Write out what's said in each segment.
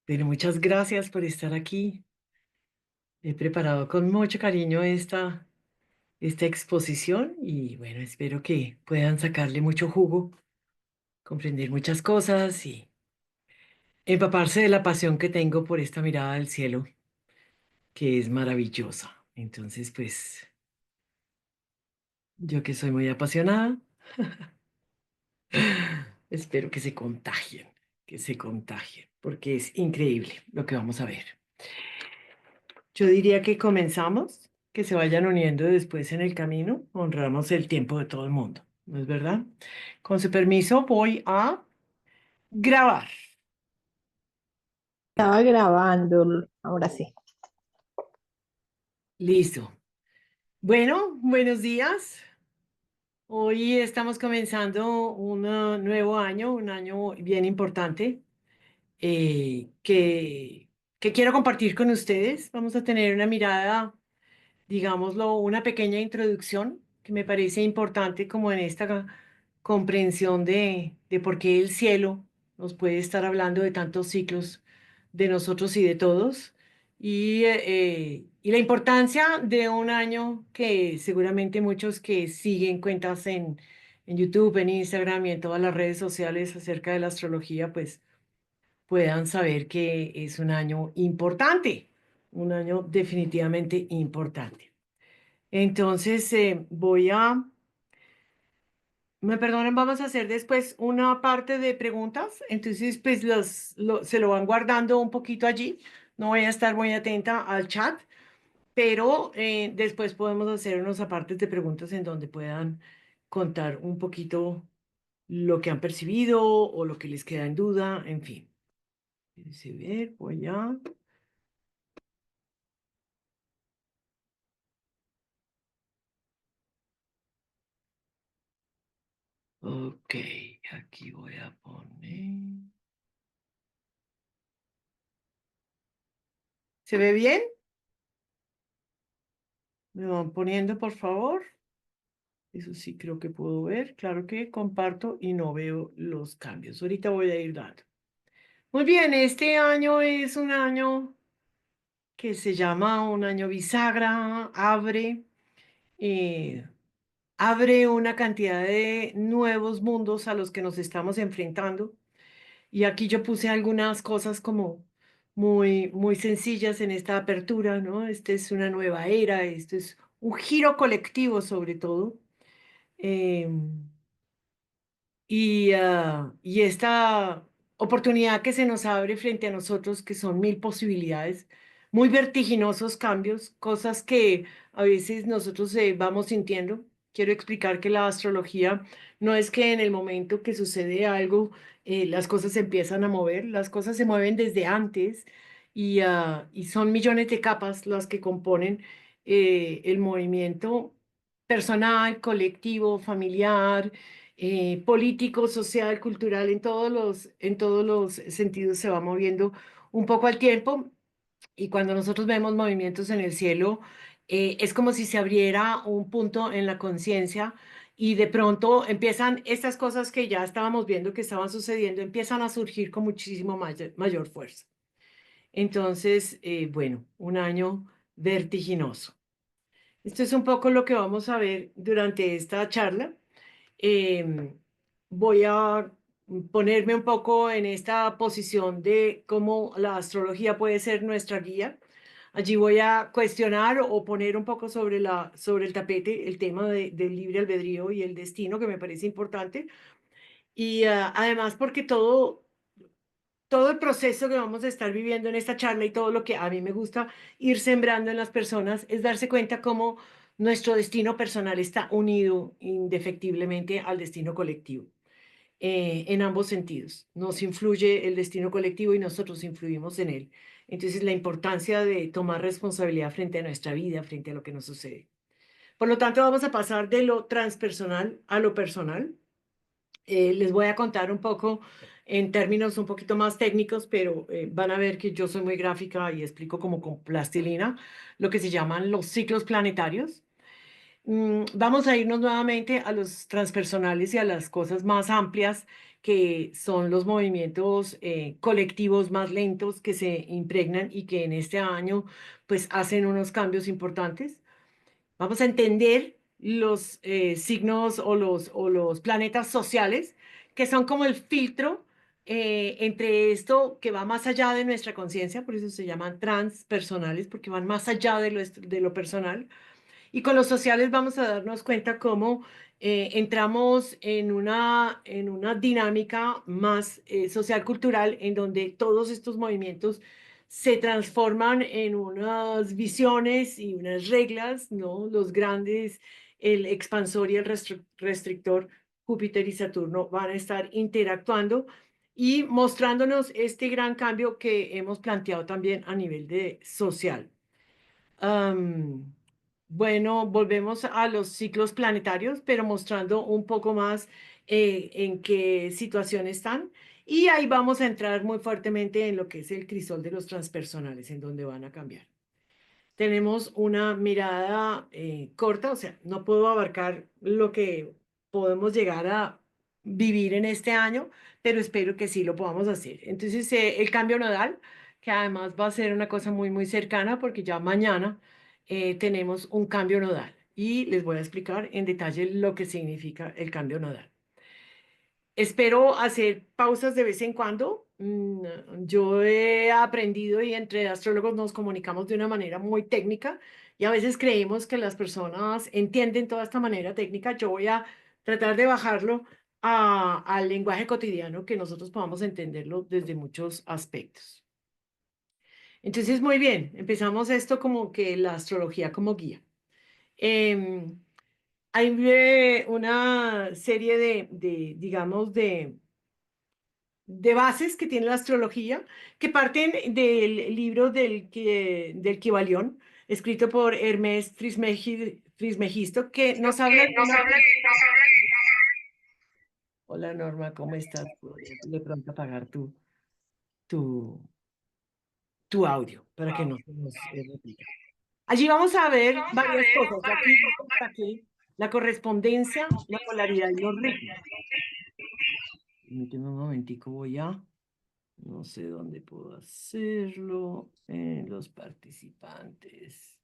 Pero muchas gracias por estar aquí. He preparado con mucho cariño esta exposición y bueno, espero que puedan sacarle mucho jugo, comprender muchas cosas y empaparse de la pasión que tengo por esta mirada del cielo, que es maravillosa. Entonces, pues, yo que soy muy apasionada, espero que se contagien, porque es increíble lo que vamos a ver. Yo diría que comenzamos, que se vayan uniendo después en el camino, honramos el tiempo de todo el mundo, ¿no es verdad? Con su permiso voy a grabar. Estaba grabando, ahora sí. Listo. Bueno, buenos días. Hoy estamos comenzando un nuevo año, un año bien importante que quiero compartir con ustedes. Vamos a tener una mirada, digámoslo, una pequeña introducción que me parece importante como en esta comprensión de por qué el cielo nos puede estar hablando de tantos ciclos de nosotros y de todos y la importancia de un año que seguramente muchos que siguen cuentas en YouTube, en Instagram y en todas las redes sociales acerca de la astrología, pues puedan saber que es un año importante, un año definitivamente importante. Entonces, me perdonen, vamos a hacer después una parte de preguntas, entonces pues se lo van guardando un poquito allí, no voy a estar muy atenta al chat, pero después podemos hacer unos apartes de preguntas en donde puedan contar un poquito lo que han percibido o lo que les queda en duda, en fin. Déjense ver, voy a... Ok, aquí voy a poner... ¿Se ve bien? ¿Me van poniendo, por favor? Eso sí creo que puedo ver. Claro que comparto y no veo los cambios. Ahorita voy a ir dando. Muy bien, este año es un año que se llama un año bisagra. Eh, abre una cantidad de nuevos mundos a los que nos estamos enfrentando. Y aquí yo puse algunas cosas como muy sencillas en esta apertura, ¿no? Esta es una nueva era, esto es un giro colectivo sobre todo. Em, y esta oportunidad que se nos abre frente a nosotros, que son mil posibilidades, muy vertiginosos cambios, cosas que a veces nosotros vamos sintiendo. Quiero explicar que la astrología no es que en el momento que sucede algo, las cosas se empiezan a mover, las cosas se mueven desde antes y son millones de capas las que componen el movimiento personal, colectivo, familiar, político, social, cultural, en todos los sentidos se va moviendo un poco al tiempo. Y cuando nosotros vemos movimientos en el cielo, es como si se abriera un punto en la conciencia y de pronto empiezan estas cosas que ya estábamos viendo que estaban sucediendo, empiezan a surgir con muchísimo mayor fuerza. Entonces, bueno, un año vertiginoso. Esto es un poco lo que vamos a ver durante esta charla. Em, Voy a ponerme un poco en esta posición de cómo la astrología puede ser nuestra guía. Allí voy a cuestionar o poner un poco sobre el tapete el tema del libre albedrío y el destino, que me parece importante. Y además porque todo el proceso que vamos a estar viviendo en esta charla y todo lo que a mí me gusta ir sembrando en las personas es darse cuenta cómo nuestro destino personal está unido indefectiblemente al destino colectivo, en ambos sentidos. Nos influye el destino colectivo y nosotros influimos en él. Entonces, la importancia de tomar responsabilidad frente a nuestra vida, frente a lo que nos sucede. Por lo tanto, vamos a pasar de lo transpersonal a lo personal. Les voy a contar un poco en términos un poquito más técnicos, pero van a ver que yo soy muy gráfica y explico como con plastilina lo que se llaman los ciclos planetarios. Vamos a irnos nuevamente a los transpersonales y a las cosas más amplias que son los movimientos colectivos más lentos que se impregnan y que en este año pues hacen unos cambios importantes. Vamos a entender los signos o los planetas sociales, que son como el filtro entre esto que va más allá de nuestra conciencia, por eso se llaman transpersonales, porque van más allá de lo personal. Y con los sociales vamos a darnos cuenta cómo entramos en una dinámica más social cultural en donde todos estos movimientos se transforman en unas visiones y unas reglas, ¿no? Los grandes, el expansor y el restrictor, Júpiter y Saturno, van a estar interactuando y mostrándonos este gran cambio que hemos planteado también a nivel de social. Am, bueno, volvemos a los ciclos planetarios, pero mostrando un poco más en qué situación están. Y ahí vamos a entrar muy fuertemente en lo que es el crisol de los transpersonales, en donde van a cambiar. Tenemos una mirada corta, o sea, no puedo abarcar lo que podemos llegar a vivir en este año, pero espero que sí lo podamos hacer. Entonces, el cambio nodal, que además va a ser una cosa muy, muy cercana, porque ya mañana tenemos un cambio nodal y les voy a explicar en detalle lo que significa el cambio nodal. Espero hacer pausas de vez en cuando. Yo he aprendido y entre astrólogos nos comunicamos de una manera muy técnica y a veces creemos que las personas entienden toda esta manera técnica. Yo voy a tratar de bajarlo al lenguaje cotidiano que nosotros podamos entenderlo desde muchos aspectos. Entonces, muy bien, empezamos esto como que la astrología como guía. Em, Hay una serie digamos, de bases que tiene la astrología, que parten del libro del Kybalión, escrito por Hermes Trismegisto, que nos habla de una... Hola Norma, ¿cómo estás? Podrías de pronto apagar tu, tu audio para que no se nos repita. Allí vamos a ver varias cosas. Aquí lo destaqué, la correspondencia, la polaridad y los ritmos. Permíteme un momentico, voy a... No sé dónde puedo hacerlo. En los participantes.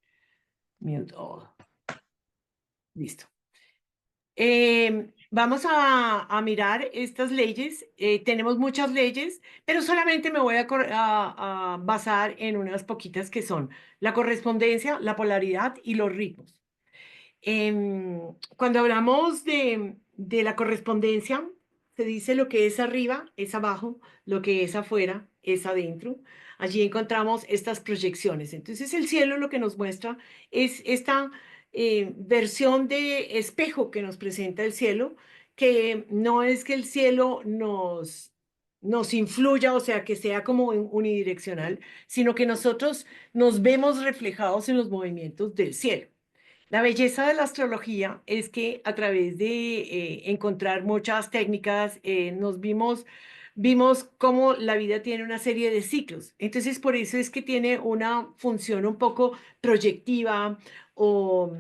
Mute all. Listo. Vamos a mirar estas leyes. Tenemos muchas leyes, pero solamente me voy a basar en unas poquitas que son la correspondencia, la polaridad y los ritmos. Cuando hablamos de la correspondencia, se dice lo que es arriba es abajo, lo que es afuera es adentro. Allí encontramos estas proyecciones. Entonces el cielo lo que nos muestra es esta versión de espejo que nos presenta el cielo, que no es que el cielo nos influya, o sea, que sea como unidireccional, sino que nosotros nos vemos reflejados en los movimientos del cielo. La belleza de la astrología es que a través de encontrar muchas técnicas vimos cómo la vida tiene una serie de ciclos. Entonces, por eso es que tiene una función un poco proyectiva o,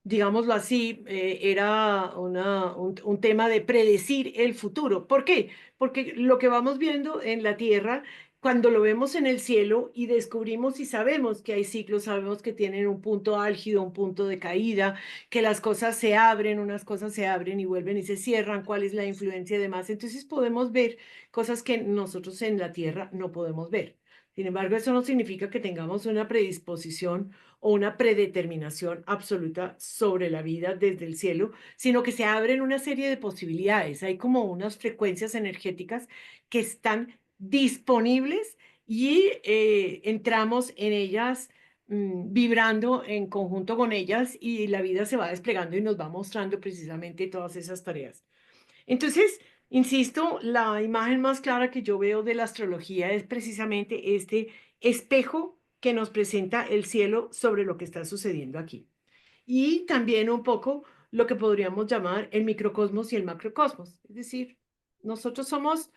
digámoslo así, era un tema de predecir el futuro. ¿Por qué? Porque lo que vamos viendo en la Tierra cuando lo vemos en el cielo y descubrimos y sabemos que hay ciclos, sabemos que tienen un punto álgido, un punto de caída, que las cosas se abren, unas cosas se abren y vuelven y se cierran, cuál es la influencia y demás. Entonces podemos ver cosas que nosotros en la Tierra no podemos ver. Sin embargo, eso no significa que tengamos una predisposición o una predeterminación absoluta sobre la vida desde el cielo, sino que se abren una serie de posibilidades. Hay como unas frecuencias energéticas que están disponibles y entramos en ellas vibrando en conjunto con ellas y la vida se va desplegando y nos va mostrando precisamente todas esas tareas. Entonces, insisto, la imagen más clara que yo veo de la astrología es precisamente este espejo que nos presenta el cielo sobre lo que está sucediendo aquí. Y también un poco lo que podríamos llamar el microcosmos y el macrocosmos. Es decir, nosotros somos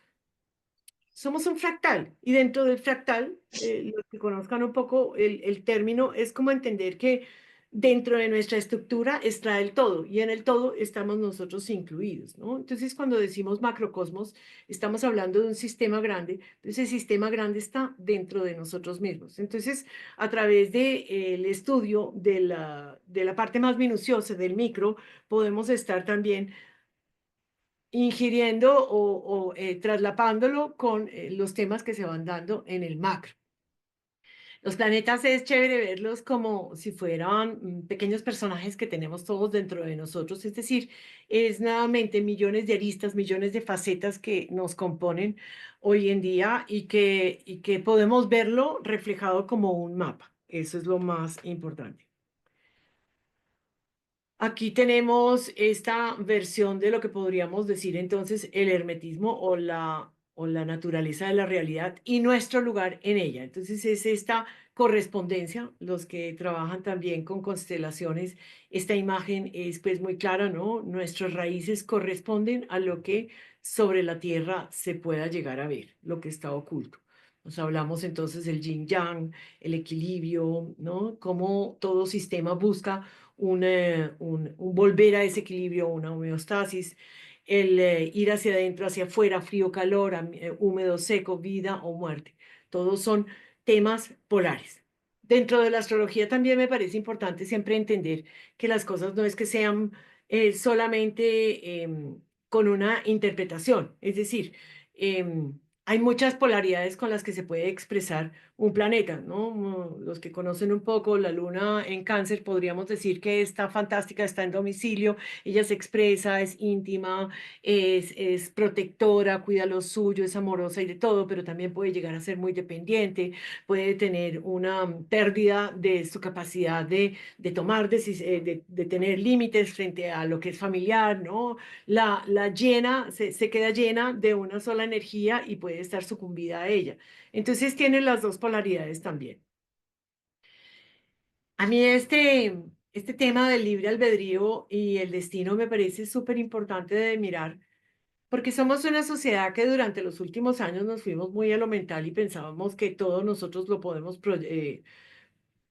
un fractal y dentro del fractal, los que conozcan un poco el término, es como entender que dentro de nuestra estructura está el todo y en el todo estamos nosotros incluidos, ¿no? Entonces, cuando decimos macrocosmos, estamos hablando de un sistema grande, entonces el sistema grande está dentro de nosotros mismos. Entonces, a través del estudio de la parte más minuciosa del micro, podemos estar también ingiriendo traslapándolo con los temas que se van dando en el macro. Los planetas es chévere verlos como si fueran pequeños personajes que tenemos todos dentro de nosotros, es decir, es nuevamente millones de aristas, millones de facetas que nos componen hoy en día y que podemos verlo reflejado como un mapa. Eso es lo más importante. Aquí tenemos esta versión de lo que podríamos decir entonces el hermetismo o la naturaleza de la realidad y nuestro lugar en ella. Entonces es esta correspondencia, los que trabajan también con constelaciones, esta imagen es pues muy clara, ¿no? Nuestras raíces corresponden a lo que sobre la tierra se pueda llegar a ver, lo que está oculto. Nos hablamos entonces del yin yang, el equilibrio, ¿no? Cómo todo sistema busca un volver a ese equilibrio, una homeostasis, el ir hacia adentro, hacia afuera, frío, calor, húmedo, seco, vida o muerte. Todos son temas polares. Dentro de la astrología también me parece importante siempre entender que las cosas no es que sean solamente con una interpretación, es decir, hay muchas polaridades con las que se puede expresar un planeta, ¿no? Los que conocen un poco la luna en Cáncer, podríamos decir que está fantástica, está en domicilio, ella se expresa, es íntima, es protectora, cuida lo suyo, es amorosa y de todo, pero también puede llegar a ser muy dependiente, puede tener una pérdida de su capacidad de tomar, de tener límites frente a lo que es familiar, ¿no? La llena, se queda llena de una sola energía y puede estar sucumbida a ella. Entonces tiene las dos polaridades también. A mí este tema del libre albedrío y el destino me parece súper importante de mirar, porque somos una sociedad que durante los últimos años nos fuimos muy a lo mental y pensábamos que todos nosotros lo podemos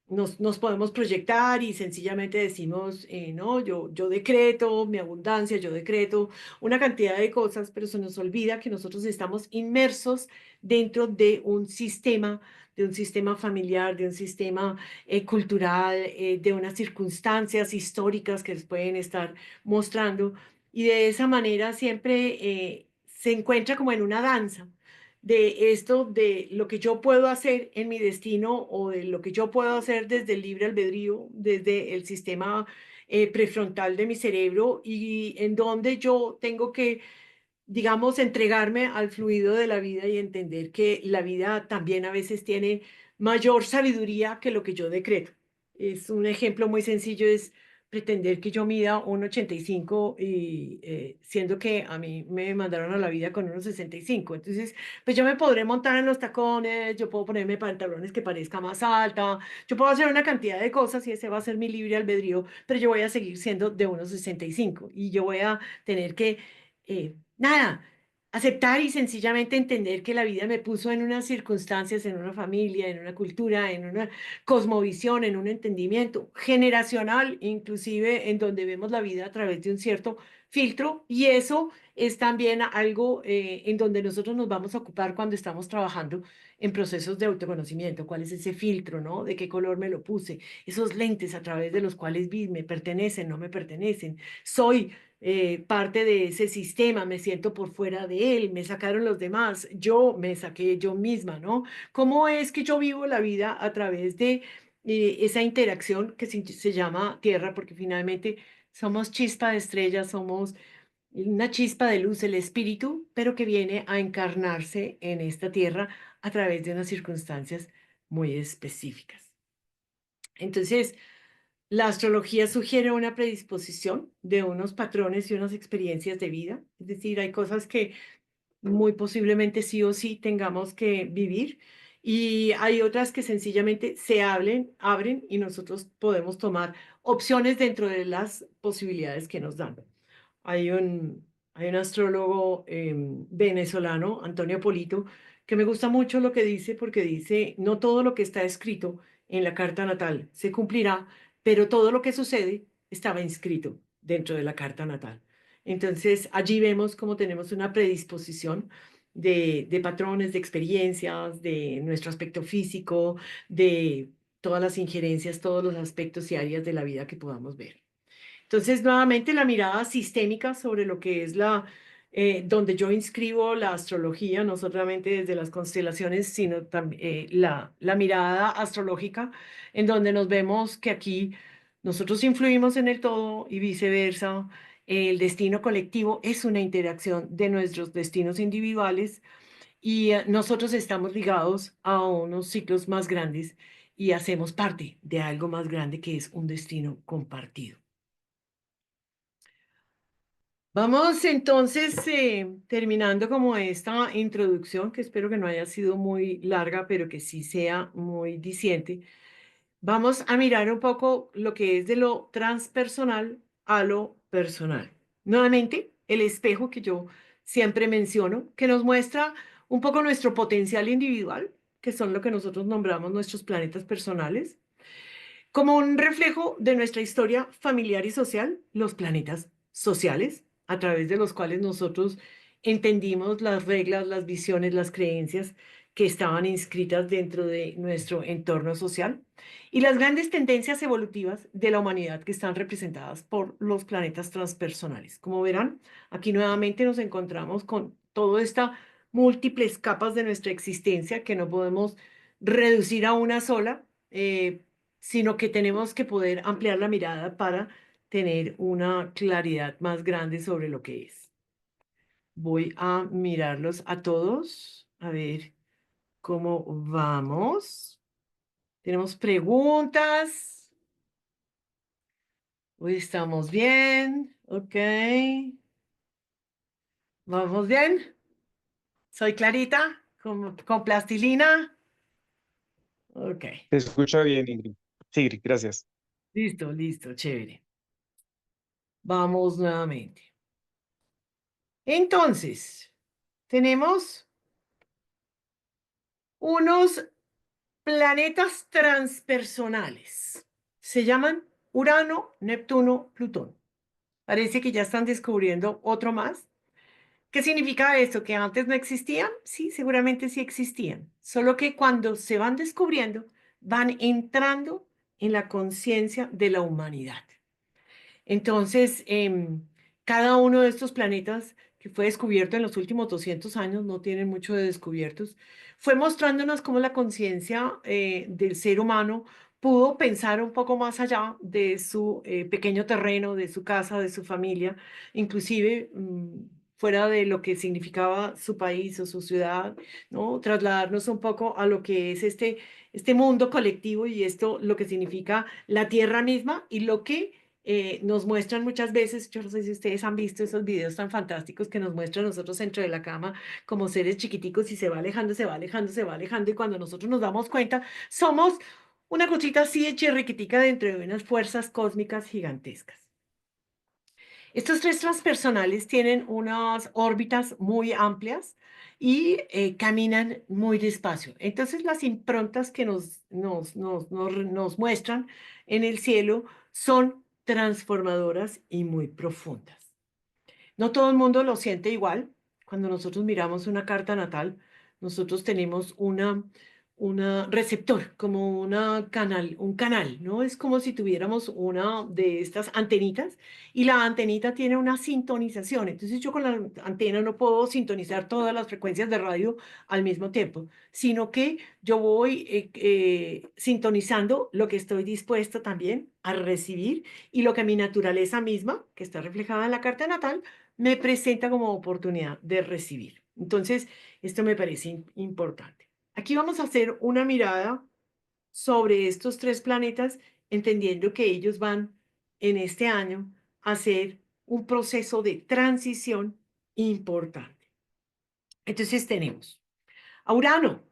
nos podemos proyectar y sencillamente decimos, no, yo decreto mi abundancia, yo decreto una cantidad de cosas, pero se nos olvida que nosotros estamos inmersos dentro de un sistema familiar, de un sistema cultural, de unas circunstancias históricas que se pueden estar mostrando. Y de esa manera siempre se encuentra como en una danza de esto, de lo que yo puedo hacer en mi destino o de lo que yo puedo hacer desde el libre albedrío, desde el sistema prefrontal de mi cerebro y en donde yo tengo que, digamos, entregarme al fluido de la vida y entender que la vida también a veces tiene mayor sabiduría que lo que yo decreto. Es un ejemplo muy sencillo, es pretender que yo mida 1,85 y siendo que a mí me mandaron a la vida con 1,65. Entonces, pues yo me podré montar en los tacones, yo puedo ponerme pantalones que parezca más alta, yo puedo hacer una cantidad de cosas y ese va a ser mi libre albedrío, pero yo voy a seguir siendo de 1,65 y yo voy a tener que nada, aceptar y sencillamente entender que la vida me puso en unas circunstancias, en una familia, en una cultura, en una cosmovisión, en un entendimiento generacional, inclusive en donde vemos la vida a través de un cierto filtro y eso es también algo en donde nosotros nos vamos a ocupar cuando estamos trabajando en procesos de autoconocimiento. ¿Cuál es ese filtro, no? ¿De qué color me lo puse? Esos lentes a través de los cuales vi, me pertenecen, no me pertenecen. Soy parte de ese sistema, me siento por fuera de él, me sacaron los demás, yo me saqué yo misma, ¿no? ¿Cómo es que yo vivo la vida a través de esa interacción que se llama Tierra? Porque finalmente somos chispa de estrellas, somos una chispa de luz, el espíritu, pero que viene a encarnarse en esta Tierra a través de unas circunstancias muy específicas. Entonces, la astrología sugiere una predisposición de unos patrones y unas experiencias de vida, es decir, hay cosas que muy posiblemente sí o sí tengamos que vivir y hay otras que sencillamente abren y nosotros podemos tomar opciones dentro de las posibilidades que nos dan. Hay un astrólogo venezolano, Antonio Polito, que me gusta mucho lo que dice porque dice, no todo lo que está escrito en la carta natal se cumplirá, pero todo lo que sucede estaba inscrito dentro de la carta natal. Entonces, allí vemos cómo tenemos una predisposición de patrones, de experiencias, de nuestro aspecto físico, de todas las injerencias, todos los aspectos y áreas de la vida que podamos ver. Entonces, nuevamente la mirada sistémica sobre lo que es donde yo inscribo la astrología, no solamente desde las constelaciones, sino también la mirada astrológica, en donde nos vemos que aquí nosotros influimos en el todo y viceversa. El destino colectivo es una interacción de nuestros destinos individuales y nosotros estamos ligados a unos ciclos más grandes y hacemos parte de algo más grande que es un destino compartido. Vamos entonces terminando como esta introducción, que espero que no haya sido muy larga, pero que sí sea muy diciente. Vamos a mirar un poco lo que es de lo transpersonal a lo personal. Nuevamente, el espejo que yo siempre menciono, que nos muestra un poco nuestro potencial individual, que son lo que nosotros nombramos nuestros planetas personales como un reflejo de nuestra historia familiar y social, los planetas sociales, a través de los cuales nosotros entendimos las reglas, las visiones, las creencias que estaban inscritas dentro de nuestro entorno social, y las grandes tendencias evolutivas de la humanidad que están representadas por los planetas transpersonales. Como verán, aquí nuevamente nos encontramos con todas estas múltiples capas de nuestra existencia que no podemos reducir a una sola, sino que tenemos que poder ampliar la mirada para tener una claridad más grande sobre lo que es. Voy a mirarlos a todos, a ver cómo vamos. Tenemos preguntas. Hoy estamos bien. Ok. ¿Vamos bien? ¿Soy clarita? ¿Con plastilina? Ok. Te escucha bien, Ingrid. Sí, gracias. Listo, listo, chévere. Vamos nuevamente. Entonces, tenemos unos planetas transpersonales. Se llaman Urano, Neptuno, Plutón. Parece que ya están descubriendo otro más. ¿Qué significa esto? ¿Que antes no existían? Sí, seguramente sí existían. Solo que cuando se van descubriendo, van entrando en la conciencia de la humanidad. Entonces, cada uno de estos planetas que fue descubierto en los últimos 200 años, no tienen mucho de descubiertos, fue mostrándonos cómo la conciencia del ser humano pudo pensar un poco más allá de su pequeño terreno, de su casa, de su familia, inclusive fuera de lo que significaba su país o su ciudad, ¿no? Trasladarnos un poco a lo que es este mundo colectivo y esto, lo que significa la tierra misma y lo que nos muestran muchas veces, yo no sé si ustedes han visto esos videos tan fantásticos que nos muestran nosotros dentro de la cama como seres chiquiticos y se va alejando, se va alejando, se va alejando y cuando nosotros nos damos cuenta somos una cosita así de chirriquitica dentro de unas fuerzas cósmicas gigantescas. Estos tres transpersonales tienen unas órbitas muy amplias y caminan muy despacio. Entonces las improntas que nos muestran en el cielo son transformadoras y muy profundas. No todo el mundo lo siente igual. Cuando nosotros miramos una carta natal, nosotros tenemos una receptor, como un canal, ¿no? Es como si tuviéramos una de estas antenitas y la antenita tiene una sintonización. Entonces yo con la antena no puedo sintonizar todas las frecuencias de radio al mismo tiempo, sino que yo voy sintonizando lo que estoy dispuesto también a recibir y lo que mi naturaleza misma, que está reflejada en la carta natal, me presenta como oportunidad de recibir. Entonces, esto me parece importante. Aquí vamos a hacer una mirada sobre estos tres planetas, entendiendo que ellos van en este año a hacer un proceso de transición importante. Entonces tenemos a Urano.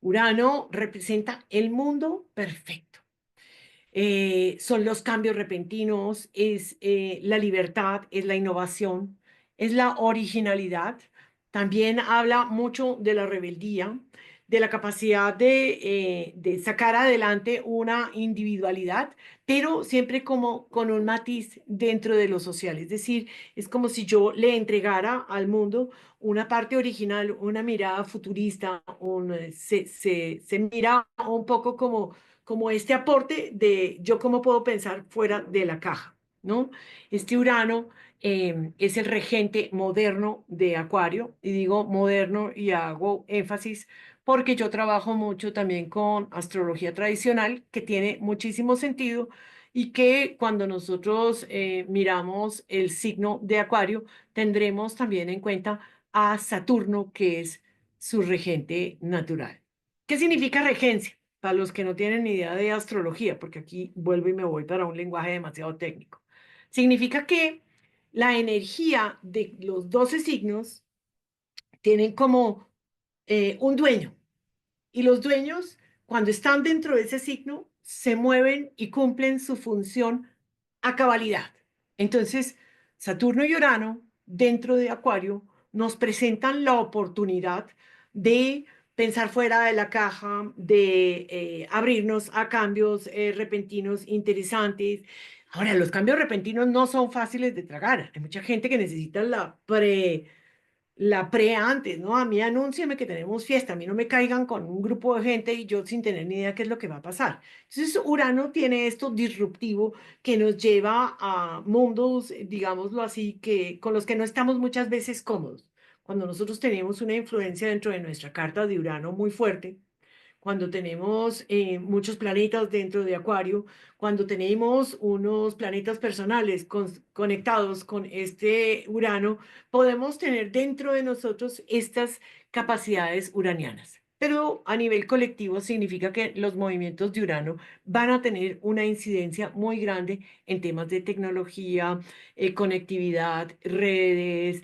Urano representa el mundo perfecto. Son los cambios repentinos, es la libertad, es la innovación, es la originalidad. También habla mucho de la rebeldía, de la capacidad de sacar adelante una individualidad, pero siempre como con un matiz dentro de lo social. Es decir, es como si yo le entregara al mundo una parte original, una mirada futurista, se mira un poco como este aporte de yo cómo puedo pensar fuera de la caja, ¿no? Este Urano es el regente moderno de Acuario, y digo moderno y hago énfasis porque yo trabajo mucho también con astrología tradicional, que tiene muchísimo sentido y que cuando nosotros miramos el signo de Acuario, tendremos también en cuenta a Saturno, que es su regente natural. ¿Qué significa regencia? Para los que no tienen ni idea de astrología, porque aquí vuelvo y me voy para un lenguaje demasiado técnico. Significa que la energía de los 12 signos tienen como un dueño, y los dueños, cuando están dentro de ese signo, se mueven y cumplen su función a cabalidad. Entonces, Saturno y Urano, dentro de Acuario, nos presentan la oportunidad de pensar fuera de la caja, de abrirnos a cambios repentinos interesantes. Ahora, los cambios repentinos no son fáciles de tragar. Hay mucha gente que necesita la pre antes, ¿no? A mí anúnciame que tenemos fiesta, a mí no me caigan con un grupo de gente y yo sin tener ni idea qué es lo que va a pasar. Entonces, Urano tiene esto disruptivo que nos lleva a mundos, digámoslo así, que, con los que no estamos muchas veces cómodos. Cuando nosotros tenemos una influencia dentro de nuestra carta de Urano muy fuerte, cuando tenemos muchos planetas dentro de Acuario, cuando tenemos unos planetas personales conectados con este Urano, podemos tener dentro de nosotros estas capacidades uranianas. Pero a nivel colectivo significa que los movimientos de Urano van a tener una incidencia muy grande en temas de tecnología, conectividad, redes,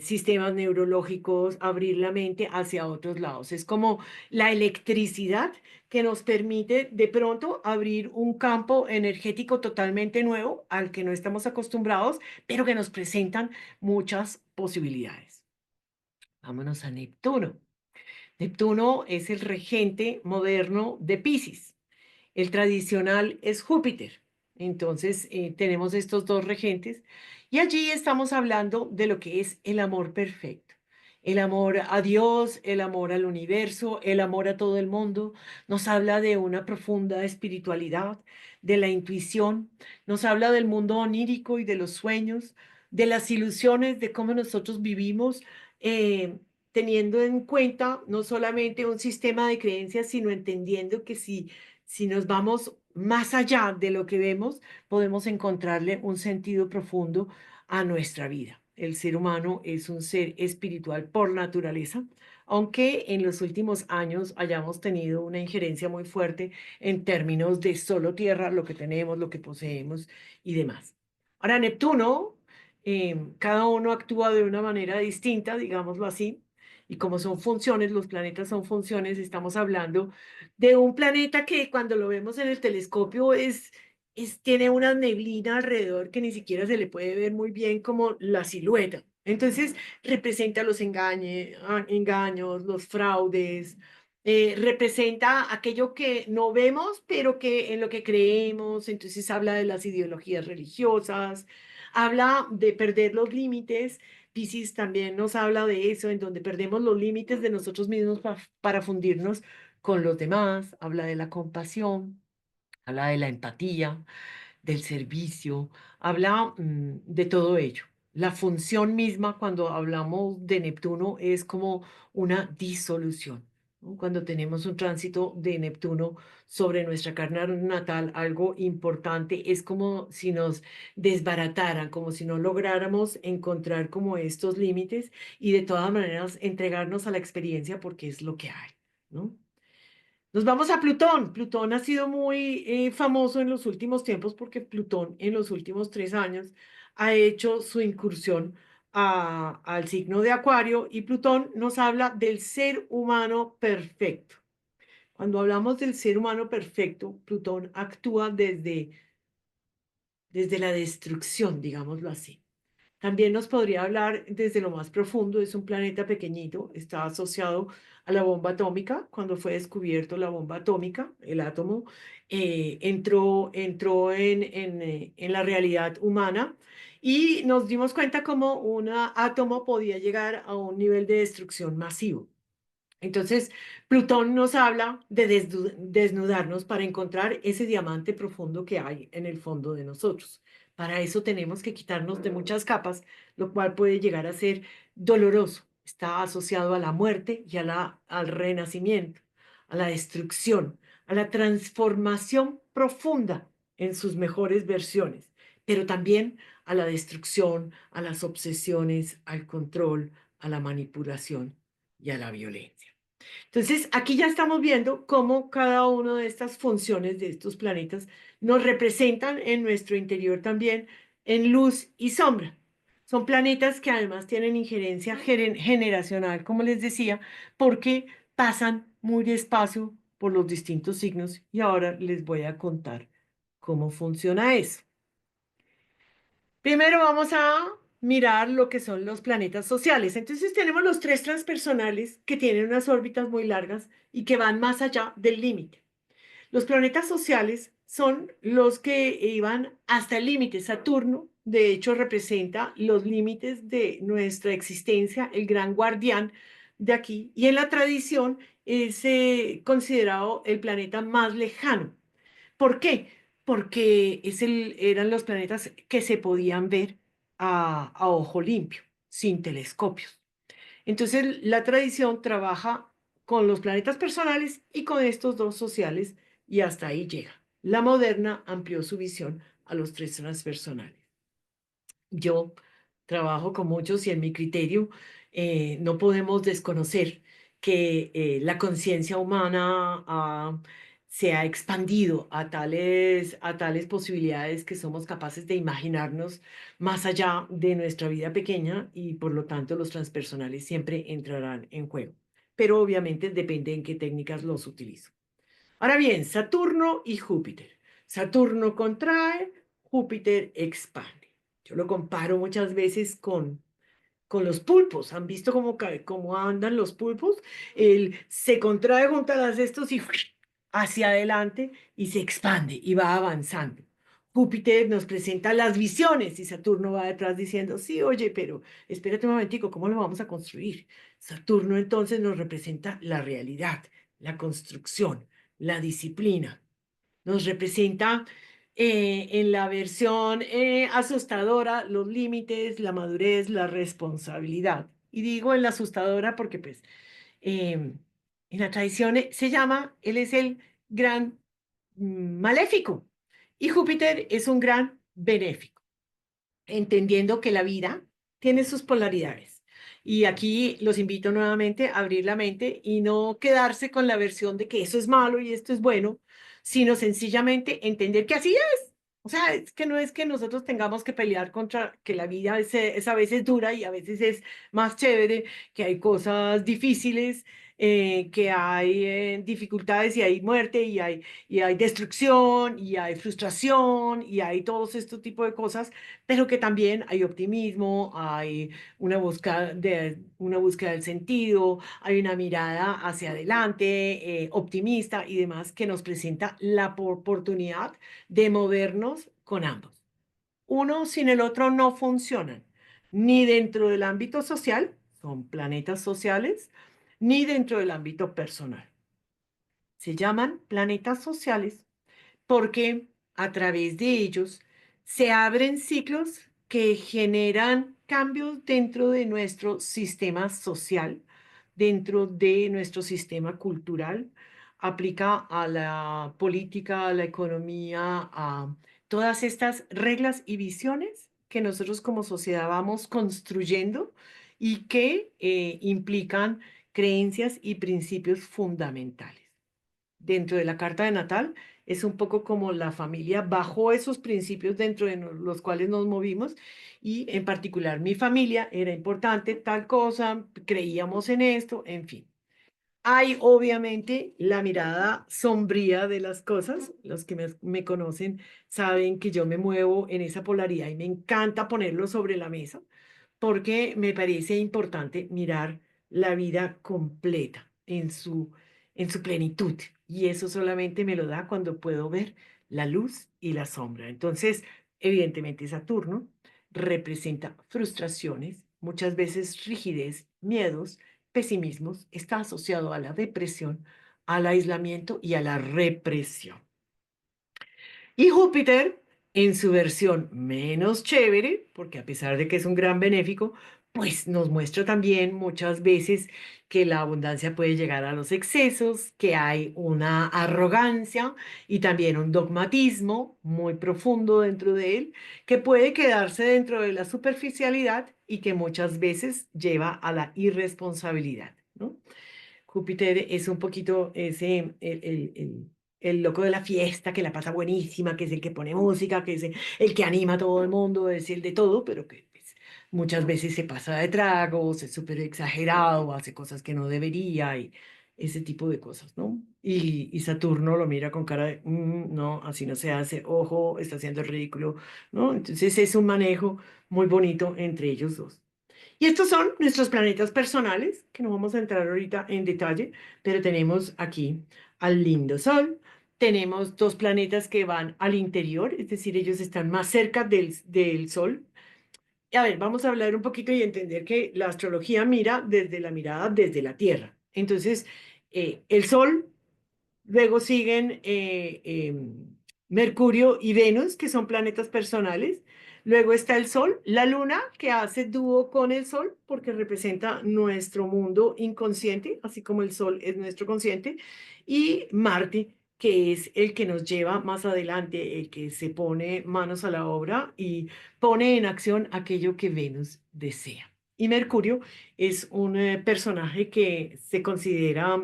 sistemas neurológicos, abrir la mente hacia otros lados. Es como la electricidad que nos permite de pronto abrir un campo energético totalmente nuevo al que no estamos acostumbrados, pero que nos presentan muchas posibilidades. Vámonos a Neptuno. Neptuno es el regente moderno de Piscis. El tradicional es Júpiter. Entonces, tenemos estos dos regentes y allí estamos hablando de lo que es el amor perfecto. El amor a Dios, el amor al universo, el amor a todo el mundo. Nos habla de una profunda espiritualidad, de la intuición. Nos habla del mundo onírico y de los sueños, de las ilusiones, de cómo nosotros vivimos, eh, teniendo en cuenta no solamente un sistema de creencias, sino entendiendo que si nos vamos más allá de lo que vemos, podemos encontrarle un sentido profundo a nuestra vida. El ser humano es un ser espiritual por naturaleza, aunque en los últimos años hayamos tenido una injerencia muy fuerte en términos de solo tierra, lo que tenemos, lo que poseemos y demás. Ahora, Neptuno, cada uno actúa de una manera distinta, digámoslo así, y como son funciones, los planetas son funciones, estamos hablando de un planeta que cuando lo vemos en el telescopio tiene una neblina alrededor que ni siquiera se le puede ver muy bien como la silueta. Entonces representa los engaños, los fraudes, representa aquello que no vemos, pero que en lo que creemos. Entonces habla de las ideologías religiosas, habla de perder los límites. Piscis también nos habla de eso, en donde perdemos los límites de nosotros mismos para fundirnos con los demás, habla de la compasión, habla de la empatía, del servicio, habla de todo ello. La función misma, cuando hablamos de Neptuno, es como una disolución, ¿no? Cuando tenemos un tránsito de Neptuno sobre nuestra carta natal, algo importante es como si nos desbarataran, como si no lográramos encontrar como estos límites y de todas maneras entregarnos a la experiencia porque es lo que hay, ¿no? Nos vamos a Plutón. Plutón ha sido muy famoso en los últimos tiempos porque Plutón en los últimos 3 años ha hecho su incursión al signo de Acuario, y Plutón nos habla del ser humano perfecto. Cuando hablamos del ser humano perfecto, Plutón actúa desde la destrucción, digámoslo así. También nos podría hablar desde lo más profundo, es un planeta pequeñito, está asociado a la bomba atómica. Cuando fue descubierto la bomba atómica, el átomo, entró en la realidad humana y nos dimos cuenta cómo un átomo podía llegar a un nivel de destrucción masivo. Entonces, Plutón nos habla de desnudarnos para encontrar ese diamante profundo que hay en el fondo de nosotros. Para eso tenemos que quitarnos de muchas capas, lo cual puede llegar a ser doloroso. Está asociado a la muerte y al renacimiento, a la destrucción, a la transformación profunda en sus mejores versiones, pero también a la destrucción, a las obsesiones, al control, a la manipulación y a la violencia. Entonces, aquí ya estamos viendo cómo cada una de estas funciones de estos planetas nos representan en nuestro interior también en luz y sombra. Son planetas que además tienen injerencia generacional, como les decía, porque pasan muy despacio por los distintos signos y ahora les voy a contar cómo funciona eso. Primero vamos a mirar lo que son los planetas sociales. Entonces tenemos los tres transpersonales que tienen unas órbitas muy largas y que van más allá del límite. Los planetas sociales son los que iban hasta el límite. Saturno, de hecho, representa los límites de nuestra existencia, el gran guardián de aquí. Y en la tradición es considerado el planeta más lejano. ¿Por qué? Porque eran los planetas que se podían ver a ojo limpio, sin telescopios. Entonces, la tradición trabaja con los planetas personales y con estos dos sociales, y hasta ahí llega. La moderna amplió su visión a los tres transpersonales. Yo trabajo con muchos y en mi criterio no podemos desconocer que la conciencia humana se ha expandido a tales posibilidades que somos capaces de imaginarnos más allá de nuestra vida pequeña y por lo tanto los transpersonales siempre entrarán en juego. Pero obviamente depende en qué técnicas los utilizo. Ahora bien, Saturno y Júpiter. Saturno contrae, Júpiter expande. Yo lo comparo muchas veces con los pulpos. ¿Han visto cómo andan los pulpos? Él se contrae junto a las estos y hacia adelante y se expande y va avanzando. Júpiter nos presenta las visiones y Saturno va detrás diciendo, sí, oye, pero espérate un momentico, ¿cómo lo vamos a construir? Saturno entonces nos representa la realidad, la construcción, la disciplina. Nos representa en la versión asustadora los límites, la madurez, la responsabilidad. Y digo en la asustadora porque pues en la tradición se llama, él es el gran maléfico y Júpiter es un gran benéfico, entendiendo que la vida tiene sus polaridades. Y aquí los invito nuevamente a abrir la mente y no quedarse con la versión de que eso es malo y esto es bueno, sino sencillamente entender que así es. O sea, es que no es que nosotros tengamos que pelear contra que la vida es a veces dura y a veces es más chévere, que hay cosas difíciles, que hay dificultades y hay muerte y hay destrucción y hay frustración y hay todos estos tipos de cosas, pero que también hay optimismo, hay una búsqueda del sentido, hay una mirada hacia adelante, optimista y demás, que nos presenta la oportunidad de movernos con ambos. Uno sin el otro no funcionan, ni dentro del ámbito social, son planetas sociales, ni dentro del ámbito personal. Se llaman planetas sociales porque a través de ellos se abren ciclos que generan cambios dentro de nuestro sistema social, dentro de nuestro sistema cultural, aplica a la política, a la economía, a todas estas reglas y visiones que nosotros como sociedad vamos construyendo y que implican creencias y principios fundamentales. Dentro de la carta de natal es un poco como la familia bajó esos principios dentro de los cuales nos movimos y en particular mi familia era importante tal cosa, creíamos en esto, en fin. Hay obviamente la mirada sombría de las cosas. Los que me conocen saben que yo me muevo en esa polaridad y me encanta ponerlo sobre la mesa porque me parece importante mirar la vida completa en su plenitud. Y eso solamente me lo da cuando puedo ver la luz y la sombra. Entonces, evidentemente, Saturno representa frustraciones, muchas veces rigidez, miedos, pesimismos, está asociado a la depresión, al aislamiento y a la represión. Y Júpiter, en su versión menos chévere, porque a pesar de que es un gran benéfico, pues nos muestra también muchas veces que la abundancia puede llegar a los excesos, que hay una arrogancia y también un dogmatismo muy profundo dentro de él, que puede quedarse dentro de la superficialidad y que muchas veces lleva a la irresponsabilidad, ¿no? Júpiter es un poquito ese, el loco de la fiesta, que la pasa buenísima, que es el que pone música, que es el que anima a todo el mundo, es el de todo, pero que pues, muchas veces se pasa de tragos, es súper exagerado, hace cosas que no debería y ese tipo de cosas, ¿no? Y Saturno lo mira con cara de, no, así no se hace, ojo, está haciendo el ridículo, ¿no? Entonces es un manejo muy bonito entre ellos dos. Y estos son nuestros planetas personales, que no vamos a entrar ahorita en detalle, pero tenemos aquí al lindo Sol, tenemos dos planetas que van al interior, es decir, ellos están más cerca del Sol. Y a ver, vamos a hablar un poquito y entender que la astrología mira desde la mirada desde la Tierra. Entonces, el Sol. Luego siguen Mercurio y Venus, que son planetas personales. Luego está el Sol, la Luna, que hace dúo con el Sol, porque representa nuestro mundo inconsciente, así como el Sol es nuestro consciente. Y Marte, que es el que nos lleva más adelante, el que se pone manos a la obra y pone en acción aquello que Venus desea. Y Mercurio es un personaje que se considera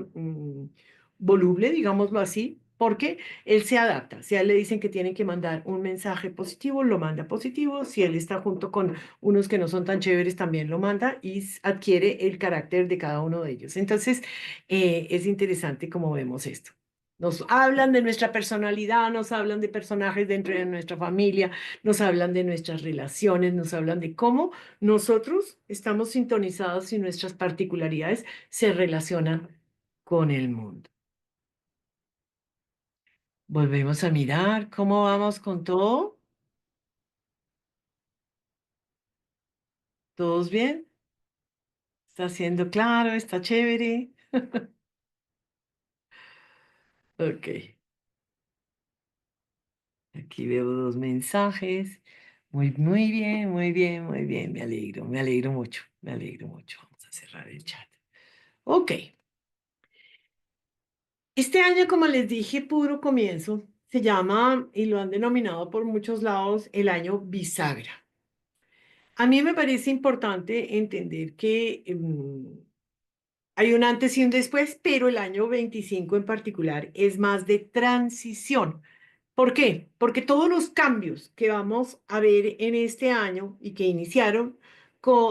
voluble, digámoslo así, porque él se adapta. Si a él le dicen que tiene que mandar un mensaje positivo, lo manda positivo. Si él está junto con unos que no son tan chéveres, también lo manda y adquiere el carácter de cada uno de ellos. Entonces, es interesante cómo vemos esto. Nos hablan de nuestra personalidad, nos hablan de personajes dentro de nuestra familia, nos hablan de nuestras relaciones, nos hablan de cómo nosotros estamos sintonizados y nuestras particularidades se relacionan con el mundo. Volvemos a mirar cómo vamos con todo. ¿Todos bien? ¿Está siendo claro? ¿Está chévere? Ok, aquí veo dos mensajes. Muy bien, muy bien, muy bien. Me alegro mucho, me alegro mucho. Vamos a cerrar el chat. Ok, este año, como les dije, puro comienzo, se llama, y lo han denominado por muchos lados, el año bisagra. A mí me parece importante entender que hay un antes y un después, pero el año 25 en particular es más de transición. ¿Por qué? Porque todos los cambios que vamos a ver en este año y que iniciaron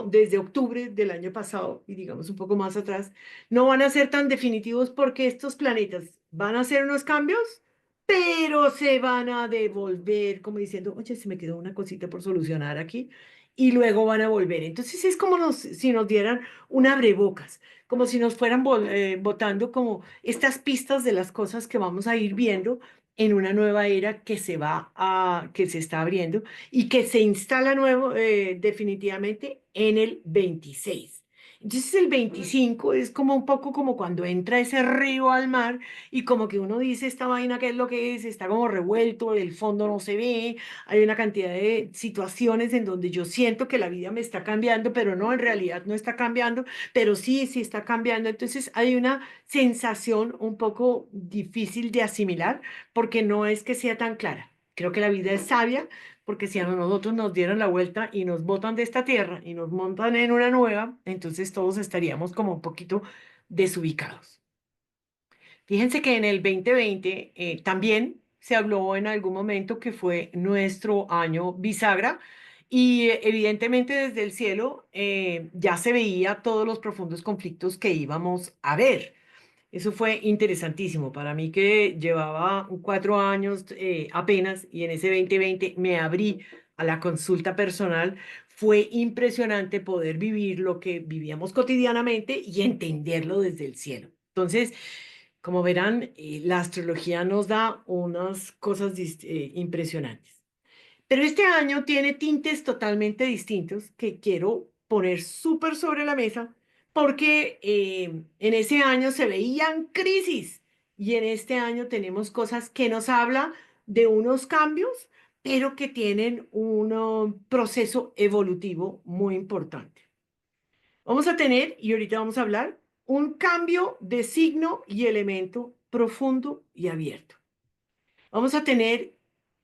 desde octubre del año pasado y digamos un poco más atrás, no van a ser tan definitivos porque estos planetas van a hacer unos cambios, pero se van a devolver como diciendo, oye, se me quedó una cosita por solucionar aquí y luego van a volver. Entonces es como si nos dieran un abrebocas, como si nos fueran botando como estas pistas de las cosas que vamos a ir viendo en una nueva era que se está abriendo y que se instala nuevo, definitivamente en el 26. Entonces el 25 es como un poco como cuando entra ese río al mar y como que uno dice, esta vaina, ¿qué es lo que es? Está como revuelto, el fondo no se ve, hay una cantidad de situaciones en donde yo siento que la vida me está cambiando, pero no, en realidad no está cambiando, pero sí, sí está cambiando. Entonces hay una sensación un poco difícil de asimilar porque no es que sea tan clara. Creo que la vida es sabia, porque si a nosotros nos dieran la vuelta y nos botan de esta tierra y nos montan en una nueva, entonces todos estaríamos como un poquito desubicados. Fíjense que en el 2020 también se habló en algún momento que fue nuestro año bisagra y evidentemente desde el cielo ya se veía todos los profundos conflictos que íbamos a ver. Eso fue interesantísimo para mí que llevaba 4 años apenas y en ese 2020 me abrí a la consulta personal. fue impresionante poder vivir lo que vivíamos cotidianamente y entenderlo desde el cielo. Entonces, como verán, la astrología nos da unas cosas impresionantes. Pero este año tiene tintes totalmente distintos que quiero poner súper sobre la mesa porque en ese año se veían crisis y en este año tenemos cosas que nos habla de unos cambios, pero que tienen un proceso evolutivo muy importante. Vamos a tener, y ahorita vamos a hablar, un cambio de signo y elemento profundo y abierto. Vamos a tener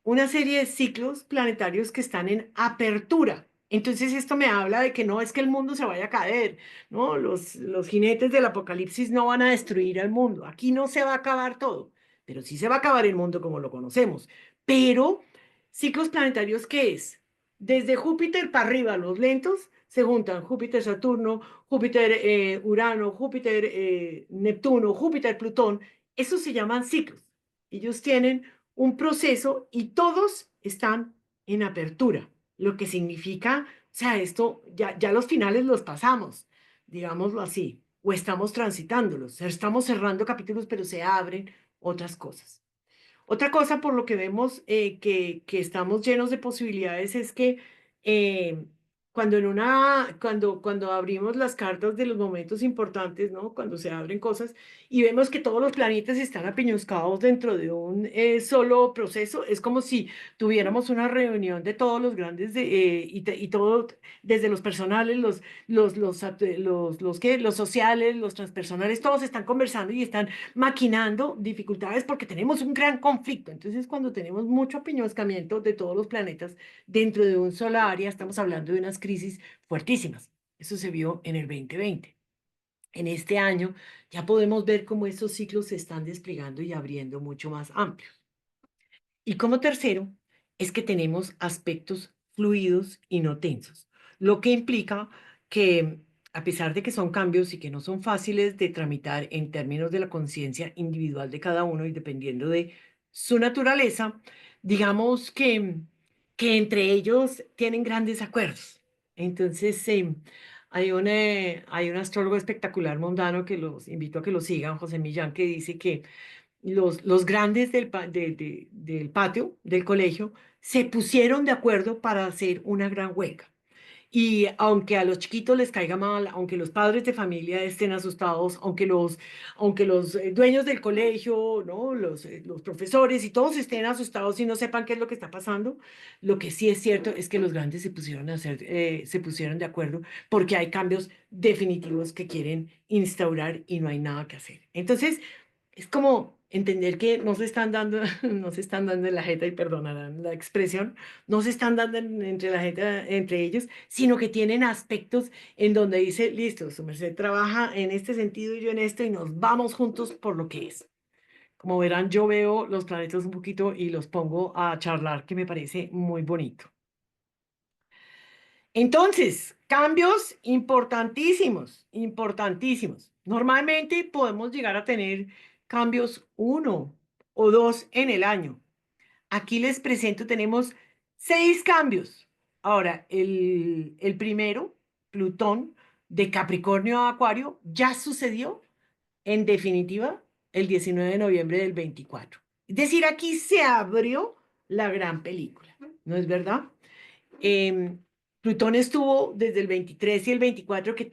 una serie de ciclos planetarios que están en apertura. Entonces esto me habla de que no es que el mundo se vaya a caer, ¿no? Los jinetes del apocalipsis no van a destruir al mundo. Aquí no se va a acabar todo, pero sí se va a acabar el mundo como lo conocemos. Pero ciclos planetarios, ¿qué es? Desde Júpiter para arriba, los lentos, se juntan Júpiter, Saturno, Júpiter, Urano, Júpiter, Neptuno, Júpiter, Plutón. Esos se llaman ciclos. Ellos tienen un proceso y todos están en apertura, lo que significa, o sea, esto ya los finales los pasamos, digámoslo así, o estamos transitándolos, o sea, estamos cerrando capítulos, pero se abren otras cosas. Otra cosa por lo que vemos que estamos llenos de posibilidades es que eh, cuando abrimos las cartas de los momentos importantes, ¿no? Cuando se abren cosas y vemos que todos los planetas están apiñuscados dentro de un solo proceso, es como si tuviéramos una reunión de todos los grandes y todo, desde los personales, los sociales, los transpersonales, todos están conversando y están maquinando dificultades porque tenemos un gran conflicto. Entonces, cuando tenemos mucho apiñoscamiento de todos los planetas dentro de un solo área, estamos hablando de unas crisis fuertísimas. Eso se vio en el 2020. En este año ya podemos ver cómo estos ciclos se están desplegando y abriendo mucho más amplios. Y como tercero, es que tenemos aspectos fluidos y no tensos, lo que implica que a pesar de que son cambios y que no son fáciles de tramitar en términos de la conciencia individual de cada uno y dependiendo de su naturaleza, digamos que entre ellos tienen grandes acuerdos. Entonces, hay un astrólogo espectacular mundano que los invito a que lo sigan, José Millán, que dice que los grandes del patio del colegio se pusieron de acuerdo para hacer una gran huelga. Y aunque a los chiquitos les caiga mal, aunque los padres de familia estén asustados, aunque los dueños del colegio, ¿no? Los profesores y todos estén asustados y no sepan qué es lo que está pasando, lo que sí es cierto es que los grandes se pusieron de acuerdo porque hay cambios definitivos que quieren instaurar y no hay nada que hacer. Entonces, es como entender que no se están dando, no se están dando en la jeta, y perdonarán la expresión, no se están dando entre la jeta, entre ellos, sino que tienen aspectos en donde dice, listo, su merced trabaja en este sentido y yo en esto, y nos vamos juntos por lo que es. Como verán, yo veo los planetas un poquito y los pongo a charlar, que me parece muy bonito. Entonces, cambios importantísimos, importantísimos. Normalmente podemos llegar a tener cambios uno o dos en el año. Aquí les presento, tenemos 6 cambios. Ahora, el primero, Plutón, de Capricornio a Acuario, ya sucedió en definitiva el 19 de noviembre del 24. Es decir, aquí se abrió la gran película, ¿no es verdad? Eh, Plutón estuvo desde el 23 y el 24 que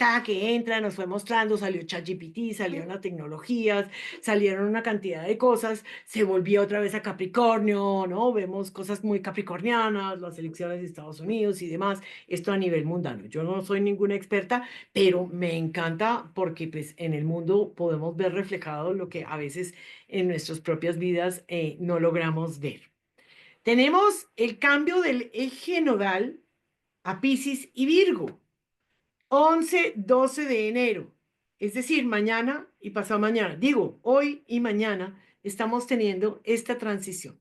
entra, nos fue mostrando, salió ChatGPT, salieron las tecnologías, salieron una cantidad de cosas, se volvió otra vez a Capricornio, ¿no? Vemos cosas muy capricornianas, las elecciones de Estados Unidos y demás, esto a nivel mundano. Yo no soy ninguna experta, pero me encanta porque pues en el mundo podemos ver reflejado lo que a veces en nuestras propias vidas no logramos ver. Tenemos el cambio del eje nodal a Piscis y Virgo, 11-12 de enero. Es decir, mañana y pasado mañana. Digo, hoy y mañana estamos teniendo esta transición.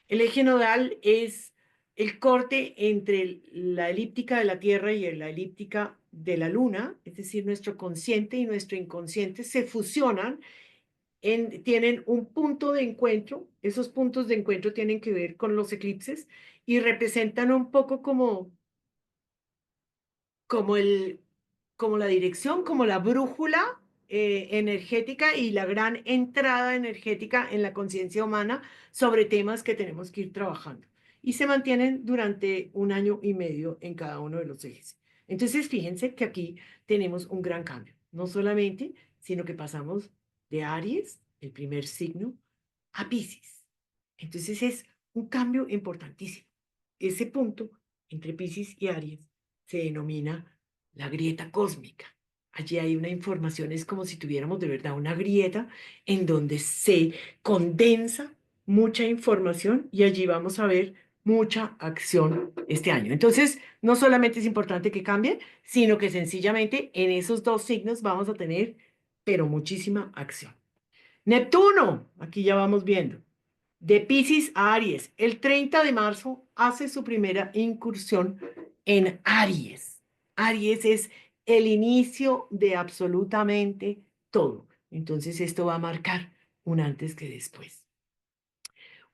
El eje nodal es el corte entre la elíptica de la Tierra y la elíptica de la Luna, es decir, nuestro consciente y nuestro inconsciente se fusionan tienen un punto de encuentro, esos puntos de encuentro tienen que ver con los eclipses y representan un poco como como como la dirección, como la brújula energética y la gran entrada energética en la conciencia humana sobre temas que tenemos que ir trabajando. Y se mantienen durante 1 año y medio en cada uno de los ejes. Entonces, fíjense que aquí tenemos un gran cambio. No solamente, sino que pasamos de Aries, el primer signo, a Piscis. Entonces es un cambio importantísimo. Ese punto entre Piscis y Aries se denomina la grieta cósmica. Allí hay una información, es como si tuviéramos de verdad una grieta en donde se condensa mucha información y allí vamos a ver mucha acción este año. Entonces, no solamente es importante que cambie, sino que sencillamente en esos dos signos vamos a tener, pero muchísima acción. Neptuno, aquí ya vamos viendo. De Piscis a Aries. El 30 de marzo hace su primera incursión en Aries. Aries es el inicio de absolutamente todo. Entonces esto va a marcar un antes que después.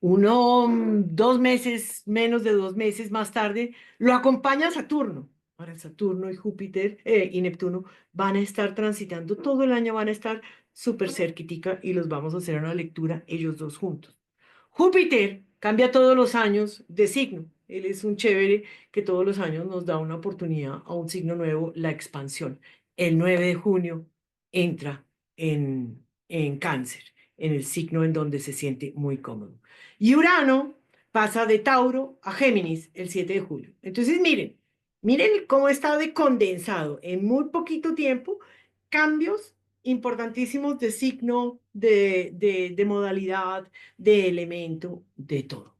2 meses, menos de 2 meses más tarde, lo acompaña Saturno. Ahora Saturno y Júpiter y Neptuno van a estar transitando todo el año, van a estar súper cerquitica y los vamos a hacer una lectura ellos dos juntos. Júpiter cambia todos los años de signo. Él es un chévere que todos los años nos da una oportunidad a un signo nuevo, la expansión. El 9 de junio entra en Cáncer, en el signo en donde se siente muy cómodo. Y Urano pasa de Tauro a Géminis el 7 de julio. Entonces, miren cómo está de condensado en muy poquito tiempo cambios importantísimos de signo, de modalidad, de elemento, de todo.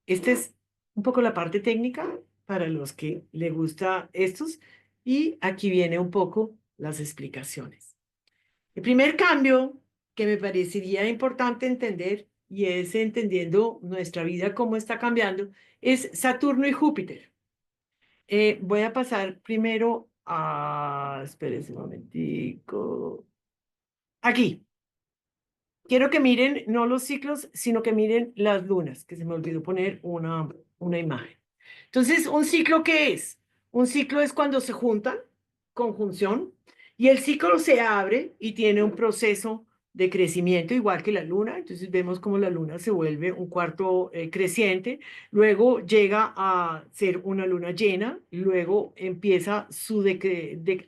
Esta es un poco la parte técnica para los que le gusta estos y aquí viene un poco las explicaciones. El primer cambio que me parecería importante entender y es entendiendo nuestra vida cómo está cambiando es Saturno y Júpiter. Voy a pasar primero a, espérense un momentico, aquí. Quiero que miren no los ciclos, sino que miren las lunas, que se me olvidó poner una imagen. Entonces, ¿un ciclo qué es? Un ciclo es cuando se juntan, conjunción, y el ciclo se abre y tiene un proceso de crecimiento igual que la luna. Entonces vemos cómo la luna se vuelve un cuarto creciente, luego llega a ser una luna llena, luego empieza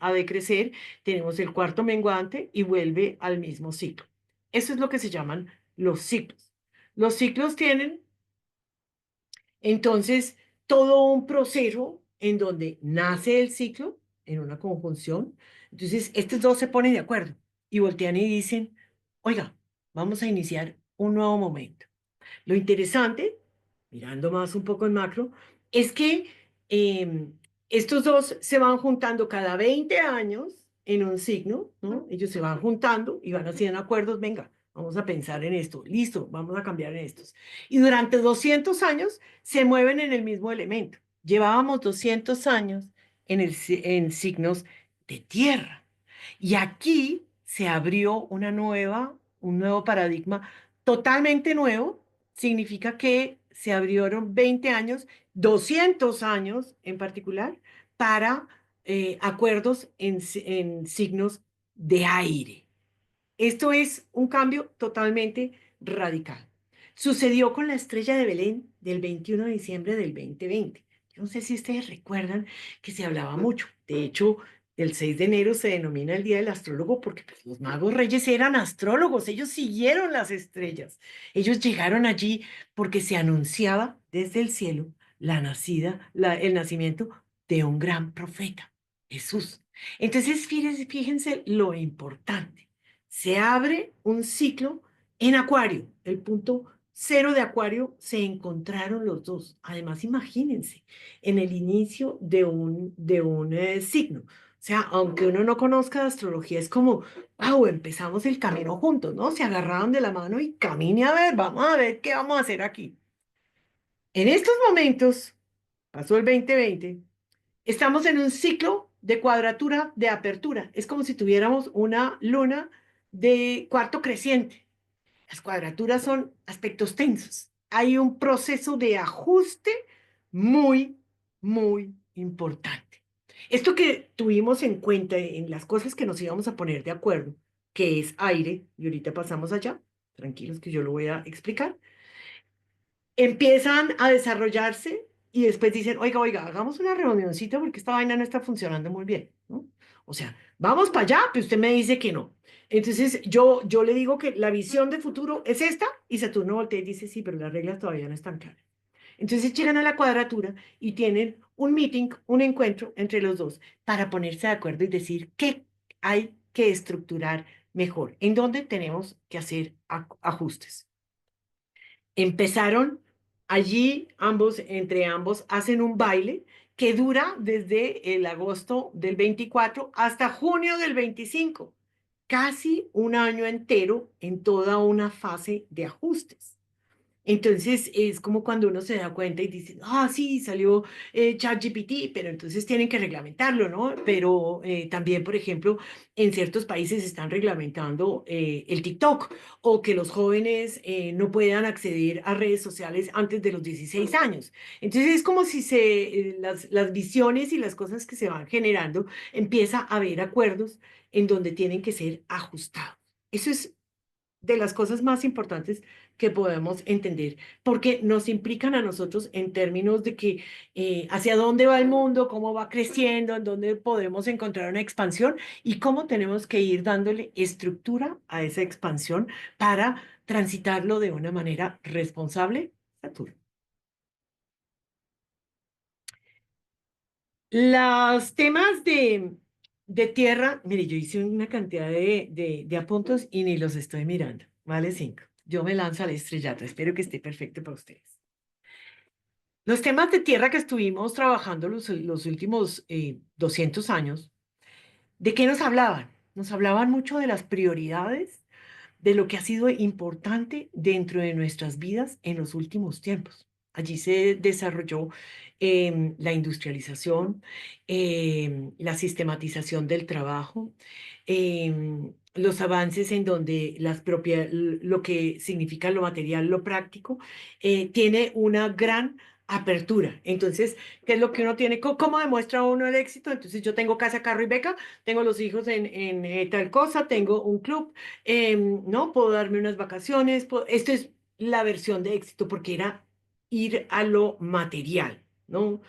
a decrecer, tenemos el cuarto menguante y vuelve al mismo ciclo. Eso es lo que se llaman los ciclos. Los ciclos tienen entonces todo un proceso en donde nace el ciclo en una conjunción. Entonces, estos dos se ponen de acuerdo y voltean y dicen, oiga, vamos a iniciar un nuevo momento. Lo interesante, mirando más un poco en macro, es que eh, estos dos se van juntando cada 20 años en un signo, ¿no? Ellos se van juntando y van haciendo acuerdos, venga, vamos a pensar en esto, listo, vamos a cambiar en estos. Y durante 200 años se mueven en el mismo elemento. Llevábamos 200 años en signos de tierra. Y aquí se abrió un nuevo paradigma totalmente nuevo. Significa que se abrieron 20 años, 200 años en particular, para acuerdos en signos de aire. Esto es un cambio totalmente radical. Sucedió con la estrella de Belén del 21 de diciembre del 2020. Yo no sé si ustedes recuerdan que se hablaba mucho. De hecho, el 6 de enero se denomina el Día del Astrólogo porque pues, los magos reyes eran astrólogos. Ellos siguieron las estrellas. Ellos llegaron allí porque se anunciaba desde el cielo el nacimiento de un gran profeta, Jesús. Entonces, fíjense lo importante. Se abre un ciclo en Acuario. El punto cero de Acuario se encontraron los dos. Además, imagínense, en el inicio de un signo. O sea, aunque uno no conozca de astrología, es como, wow, empezamos el camino juntos, ¿no? Se agarraron de la mano y camine a ver, vamos a ver qué vamos a hacer aquí. En estos momentos, pasó el 2020, estamos en un ciclo de cuadratura de apertura. Es como si tuviéramos una luna de cuarto creciente. Las cuadraturas son aspectos tensos. Hay un proceso de ajuste muy, muy importante. Esto que tuvimos en cuenta en las cosas que nos íbamos a poner de acuerdo, que es aire, y ahorita pasamos allá, tranquilos que yo lo voy a explicar, empiezan a desarrollarse y después dicen, oiga, oiga, hagamos una reunioncita porque esta vaina no está funcionando muy bien, ¿no? O sea, vamos para allá, pero usted me dice que no. Entonces yo le digo que la visión de futuro es esta y Saturno voltea y dice, sí, pero las reglas todavía no están claras. Entonces llegan a la cuadratura y tienen un meeting, un encuentro entre los dos para ponerse de acuerdo y decir qué hay que estructurar mejor, en dónde tenemos que hacer ajustes. Empezaron allí, entre ambos, hacen un baile que dura desde el agosto del 24 hasta junio del 25, casi un año entero en toda una fase de ajustes. Entonces es como cuando uno se da cuenta y dice, ah, sí, salió ChatGPT, pero entonces tienen que reglamentarlo, ¿no? Pero también, por ejemplo, en ciertos países están reglamentando el TikTok o que los jóvenes no puedan acceder a redes sociales antes de los 16 años. Entonces es como si las visiones y las cosas que se van generando, empieza a haber acuerdos en donde tienen que ser ajustados. Eso es de las cosas más importantes que podemos entender, porque nos implican a nosotros en términos de que hacia dónde va el mundo, cómo va creciendo, en dónde podemos encontrar una expansión y cómo tenemos que ir dándole estructura a esa expansión para transitarlo de una manera responsable. Saturno. Los temas de tierra, mire, yo hice una cantidad de apuntos y ni los estoy mirando. Vale 5. Yo me lanzo al estrellato. Espero que esté perfecto para ustedes. Los temas de tierra que estuvimos trabajando los últimos 200 años, ¿de qué nos hablaban? Nos hablaban mucho de las prioridades, de lo que ha sido importante dentro de nuestras vidas en los últimos tiempos. Allí se desarrolló la industrialización, la sistematización del trabajo, los avances en donde lo que significa lo material, lo práctico, tiene una gran apertura. Entonces, ¿qué es lo que uno tiene? ¿Cómo demuestra uno el éxito? Entonces, yo tengo casa, carro y beca, tengo los hijos en tal cosa, tengo un club, ¿no? Puedo darme unas vacaciones. Esto es la versión de éxito porque era ir a lo material, ¿no?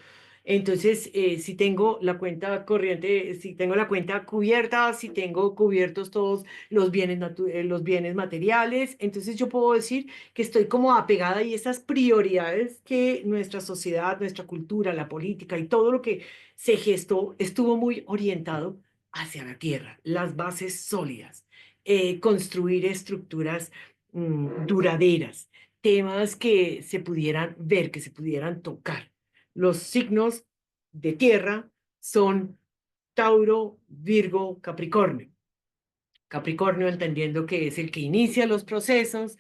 Entonces, si tengo la cuenta corriente, si tengo la cuenta cubierta, si tengo cubiertos todos los bienes materiales, entonces yo puedo decir que estoy como apegada y esas prioridades que nuestra sociedad, nuestra cultura, la política y todo lo que se gestó estuvo muy orientado hacia la tierra, las bases sólidas, construir estructuras duraderas, temas que se pudieran ver, que se pudieran tocar. Los signos de tierra son Tauro, Virgo, Capricornio. Capricornio entendiendo que es el que inicia los procesos,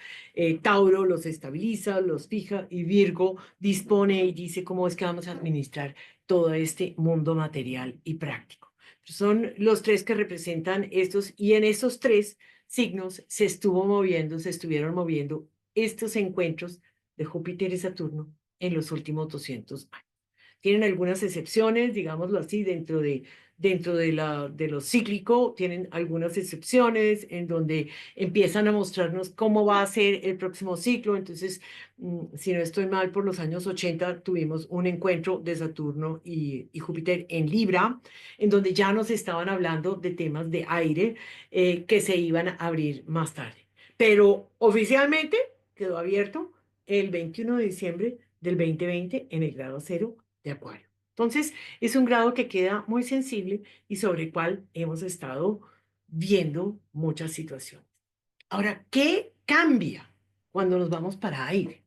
Tauro los estabiliza, los fija y Virgo dispone y dice cómo es que vamos a administrar todo este mundo material y práctico. Son los tres que representan estos y en esos tres signos se estuvieron moviendo estos encuentros de Júpiter y Saturno en los últimos 200 años. Tienen algunas excepciones, digámoslo así, de lo cíclico, tienen algunas excepciones en donde empiezan a mostrarnos cómo va a ser el próximo ciclo. Entonces, si no estoy mal, por los años 80 tuvimos un encuentro de Saturno y Júpiter en Libra, en donde ya nos estaban hablando de temas de aire que se iban a abrir más tarde. Pero oficialmente quedó abierto el 21 de diciembre del 2020 en el grado cero de Acuario. Entonces, es un grado que queda muy sensible y sobre el cual hemos estado viendo muchas situaciones. Ahora, ¿qué cambia cuando nos vamos para aire?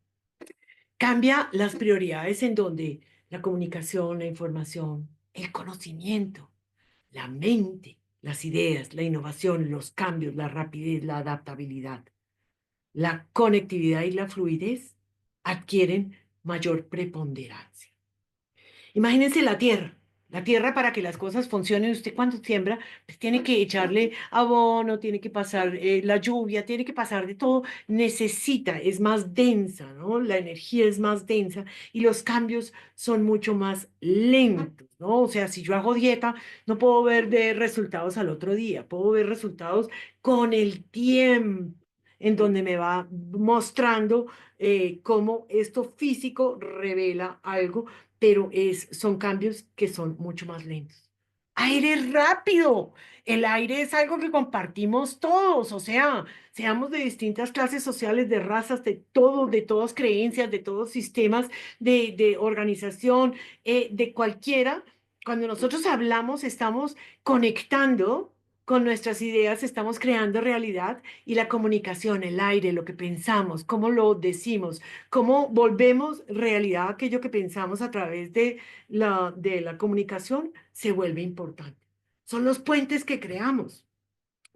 Cambia las prioridades en donde la comunicación, la información, el conocimiento, la mente, las ideas, la innovación, los cambios, la rapidez, la adaptabilidad, la conectividad y la fluidez adquieren mayor preponderancia. Imagínense la Tierra. La tierra para que las cosas funcionen, usted cuando siembra, pues tiene que echarle abono, tiene que pasar la lluvia, tiene que pasar de todo, necesita, es más densa, ¿no? La energía es más densa y los cambios son mucho más lentos, ¿no? O sea, si yo hago dieta, no puedo ver de resultados al otro día, puedo ver resultados con el tiempo, en donde me va mostrando cómo esto físico revela algo, pero son cambios que son mucho más lentos. Aire rápido. El aire es algo que compartimos todos, o sea, seamos de distintas clases sociales, de razas, de todo, de todas creencias, de todos sistemas de organización, de cualquiera. Cuando nosotros hablamos, estamos conectando con nuestras ideas, estamos creando realidad y la comunicación, el aire, lo que pensamos, cómo lo decimos, cómo volvemos realidad aquello que pensamos a través de la comunicación, se vuelve importante. Son los puentes que creamos.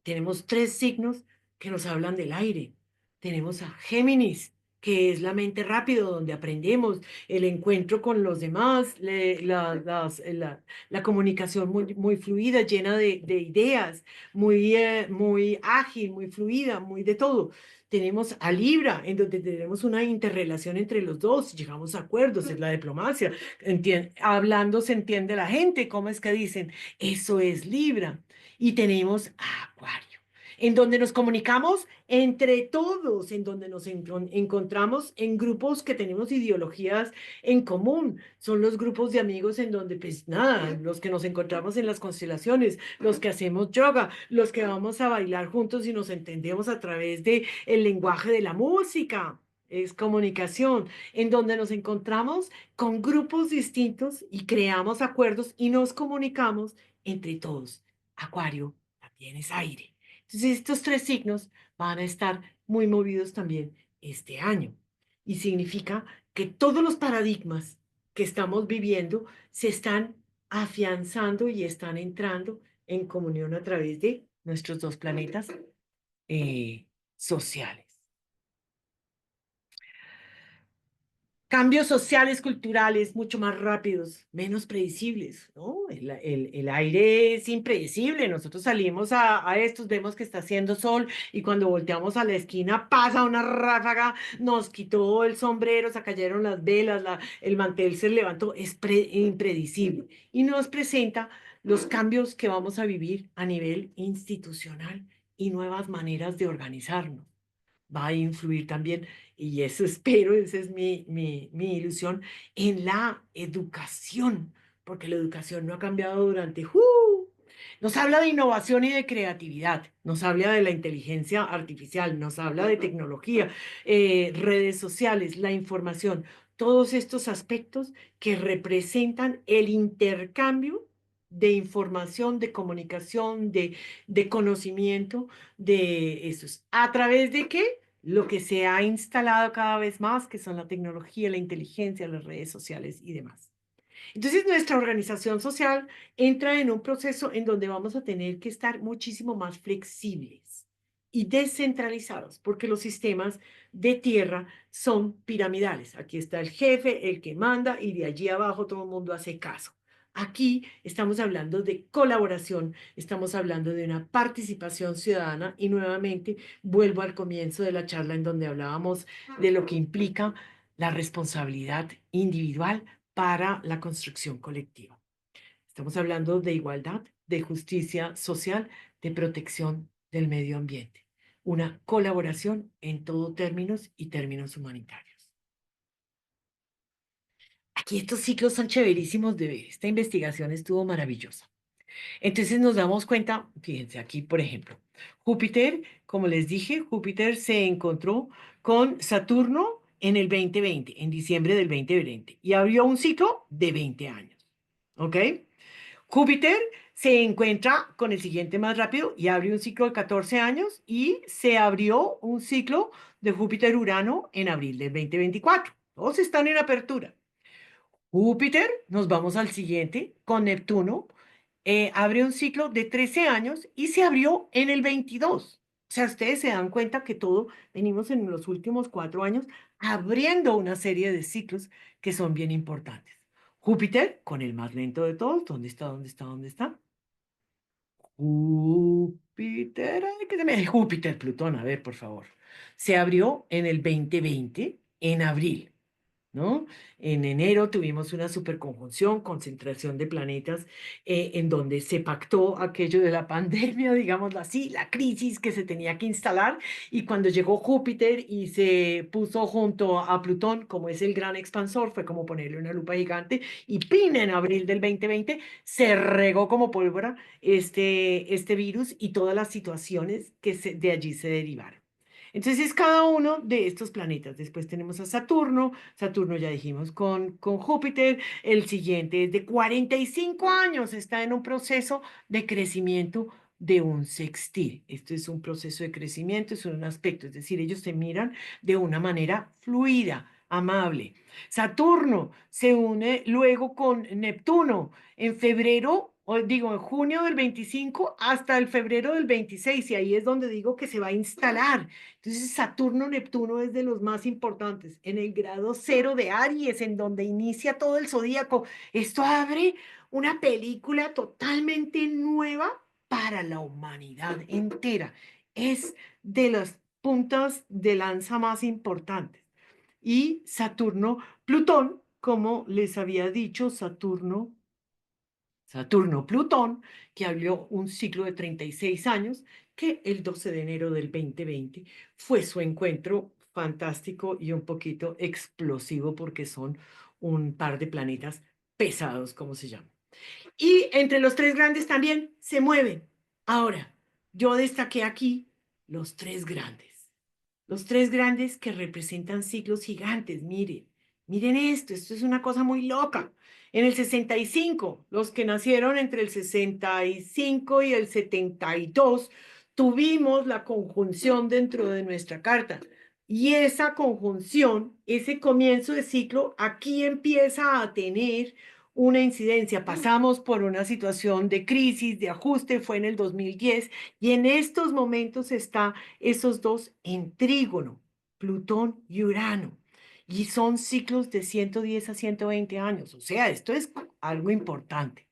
Tenemos tres signos que nos hablan del aire. Tenemos a Géminis, que es la mente rápido, donde aprendemos el encuentro con los demás, la comunicación muy fluida, llena de ideas, muy ágil, muy fluida, muy de todo. Tenemos a Libra, en donde tenemos una interrelación entre los dos, llegamos a acuerdos, es la diplomacia. Hablando se entiende la gente, ¿cómo es que dicen? Eso es Libra. Y tenemos a Acuario, en donde nos comunicamos entre todos, en donde nos encontramos en grupos que tenemos ideologías en común. Son los grupos de amigos en donde, pues nada, los que nos encontramos en las constelaciones, los que hacemos yoga, los que vamos a bailar juntos y nos entendemos a través de el lenguaje de la música. Es comunicación, en donde nos encontramos con grupos distintos y creamos acuerdos y nos comunicamos entre todos. Acuario también es aire. Entonces, estos tres signos van a estar muy movidos también este año. Y significa que todos los paradigmas que estamos viviendo se están afianzando y están entrando en comunión a través de nuestros dos planetas sociales. Cambios sociales, culturales, mucho más rápidos, menos predecibles, ¿no? El aire es impredecible. Nosotros salimos a estos, vemos que está haciendo sol y cuando volteamos a la esquina pasa una ráfaga, nos quitó el sombrero, se cayeron las velas, el mantel se levantó. Es impredecible y nos presenta los cambios que vamos a vivir a nivel institucional y nuevas maneras de organizarnos. Va a influir también, y eso espero, esa es mi ilusión, en la educación, porque la educación no ha cambiado durante... Nos habla de innovación y de creatividad, nos habla de la inteligencia artificial, nos habla de tecnología, redes sociales, la información, todos estos aspectos que representan el intercambio de información, de comunicación, de conocimiento, de esos. ¿A través de qué? Lo que se ha instalado cada vez más, que son la tecnología, la inteligencia, las redes sociales y demás. Entonces, nuestra organización social entra en un proceso en donde vamos a tener que estar muchísimo más flexibles y descentralizados, porque los sistemas de tierra son piramidales. Aquí está el jefe, el que manda, y de allí abajo todo el mundo hace caso. Aquí estamos hablando de colaboración, estamos hablando de una participación ciudadana y nuevamente vuelvo al comienzo de la charla en donde hablábamos de lo que implica la responsabilidad individual para la construcción colectiva. Estamos hablando de igualdad, de justicia social, de protección del medio ambiente. Una colaboración en todo términos y términos humanitarios. Aquí estos ciclos son chéverísimos de ver. Esta investigación estuvo maravillosa. Entonces nos damos cuenta, fíjense aquí, por ejemplo, Júpiter, como les dije, Júpiter se encontró con Saturno en el 2020, en diciembre del 2020, y abrió un ciclo de 20 años. ¿Ok? Júpiter se encuentra con el siguiente más rápido y abre un ciclo de 14 años y se abrió un ciclo de Júpiter-Urano en abril del 2024. Todos están en apertura. Júpiter, nos vamos al siguiente, con Neptuno, abre un ciclo de 13 años y se abrió en el 22. O sea, ustedes se dan cuenta que todo, venimos en los últimos 4 años abriendo una serie de ciclos que son bien importantes. Júpiter, con el más lento de todos. ¿Dónde está? ¿Dónde está? ¿Dónde está? Júpiter, ay, que se me... Júpiter, Plutón, a ver, por favor. Se abrió en el 2020, en abril. ¿No? En enero tuvimos una superconjunción, concentración de planetas, en donde se pactó aquello de la pandemia, digámoslo así, la crisis que se tenía que instalar, y cuando llegó Júpiter y se puso junto a Plutón, como es el gran expansor, fue como ponerle una lupa gigante, y ¡pin! En abril del 2020 se regó como pólvora este virus y todas las situaciones que de allí se derivaron. Entonces, cada uno de estos planetas. Después tenemos a Saturno. Saturno ya dijimos con Júpiter. El siguiente es de 45 años. Está en un proceso de crecimiento de un sextil. Esto es un proceso de crecimiento, es un aspecto. Es decir, ellos se miran de una manera fluida, amable. Saturno se une luego con Neptuno en febrero, o digo, en junio del 25 hasta el febrero del 26, y ahí es donde digo que se va a instalar. Entonces, Saturno-Neptuno es de los más importantes. En el grado cero de Aries, en donde inicia todo el zodíaco, esto abre una película totalmente nueva para la humanidad entera. Es de las puntas de lanza más importantes. Y Saturno-Plutón, como les había dicho, Saturno-Plutón, que abrió un ciclo de 36 años, que el 12 de enero del 2020 fue su encuentro fantástico y un poquito explosivo porque son un par de planetas pesados, como se llama. Y entre los tres grandes también se mueven. Ahora, yo destaqué aquí los tres grandes. Los tres grandes que representan ciclos gigantes. Miren, miren esto es una cosa muy loca. En el 65, los que nacieron entre el 65 y el 72, tuvimos la conjunción dentro de nuestra carta. Y esa conjunción, ese comienzo de ciclo, aquí empieza a tener una incidencia. Pasamos por una situación de crisis, de ajuste, fue en el 2010, y en estos momentos está esos dos en trígono, Plutón y Urano. Y son ciclos de 110 a 120 años. O sea, esto es algo importante.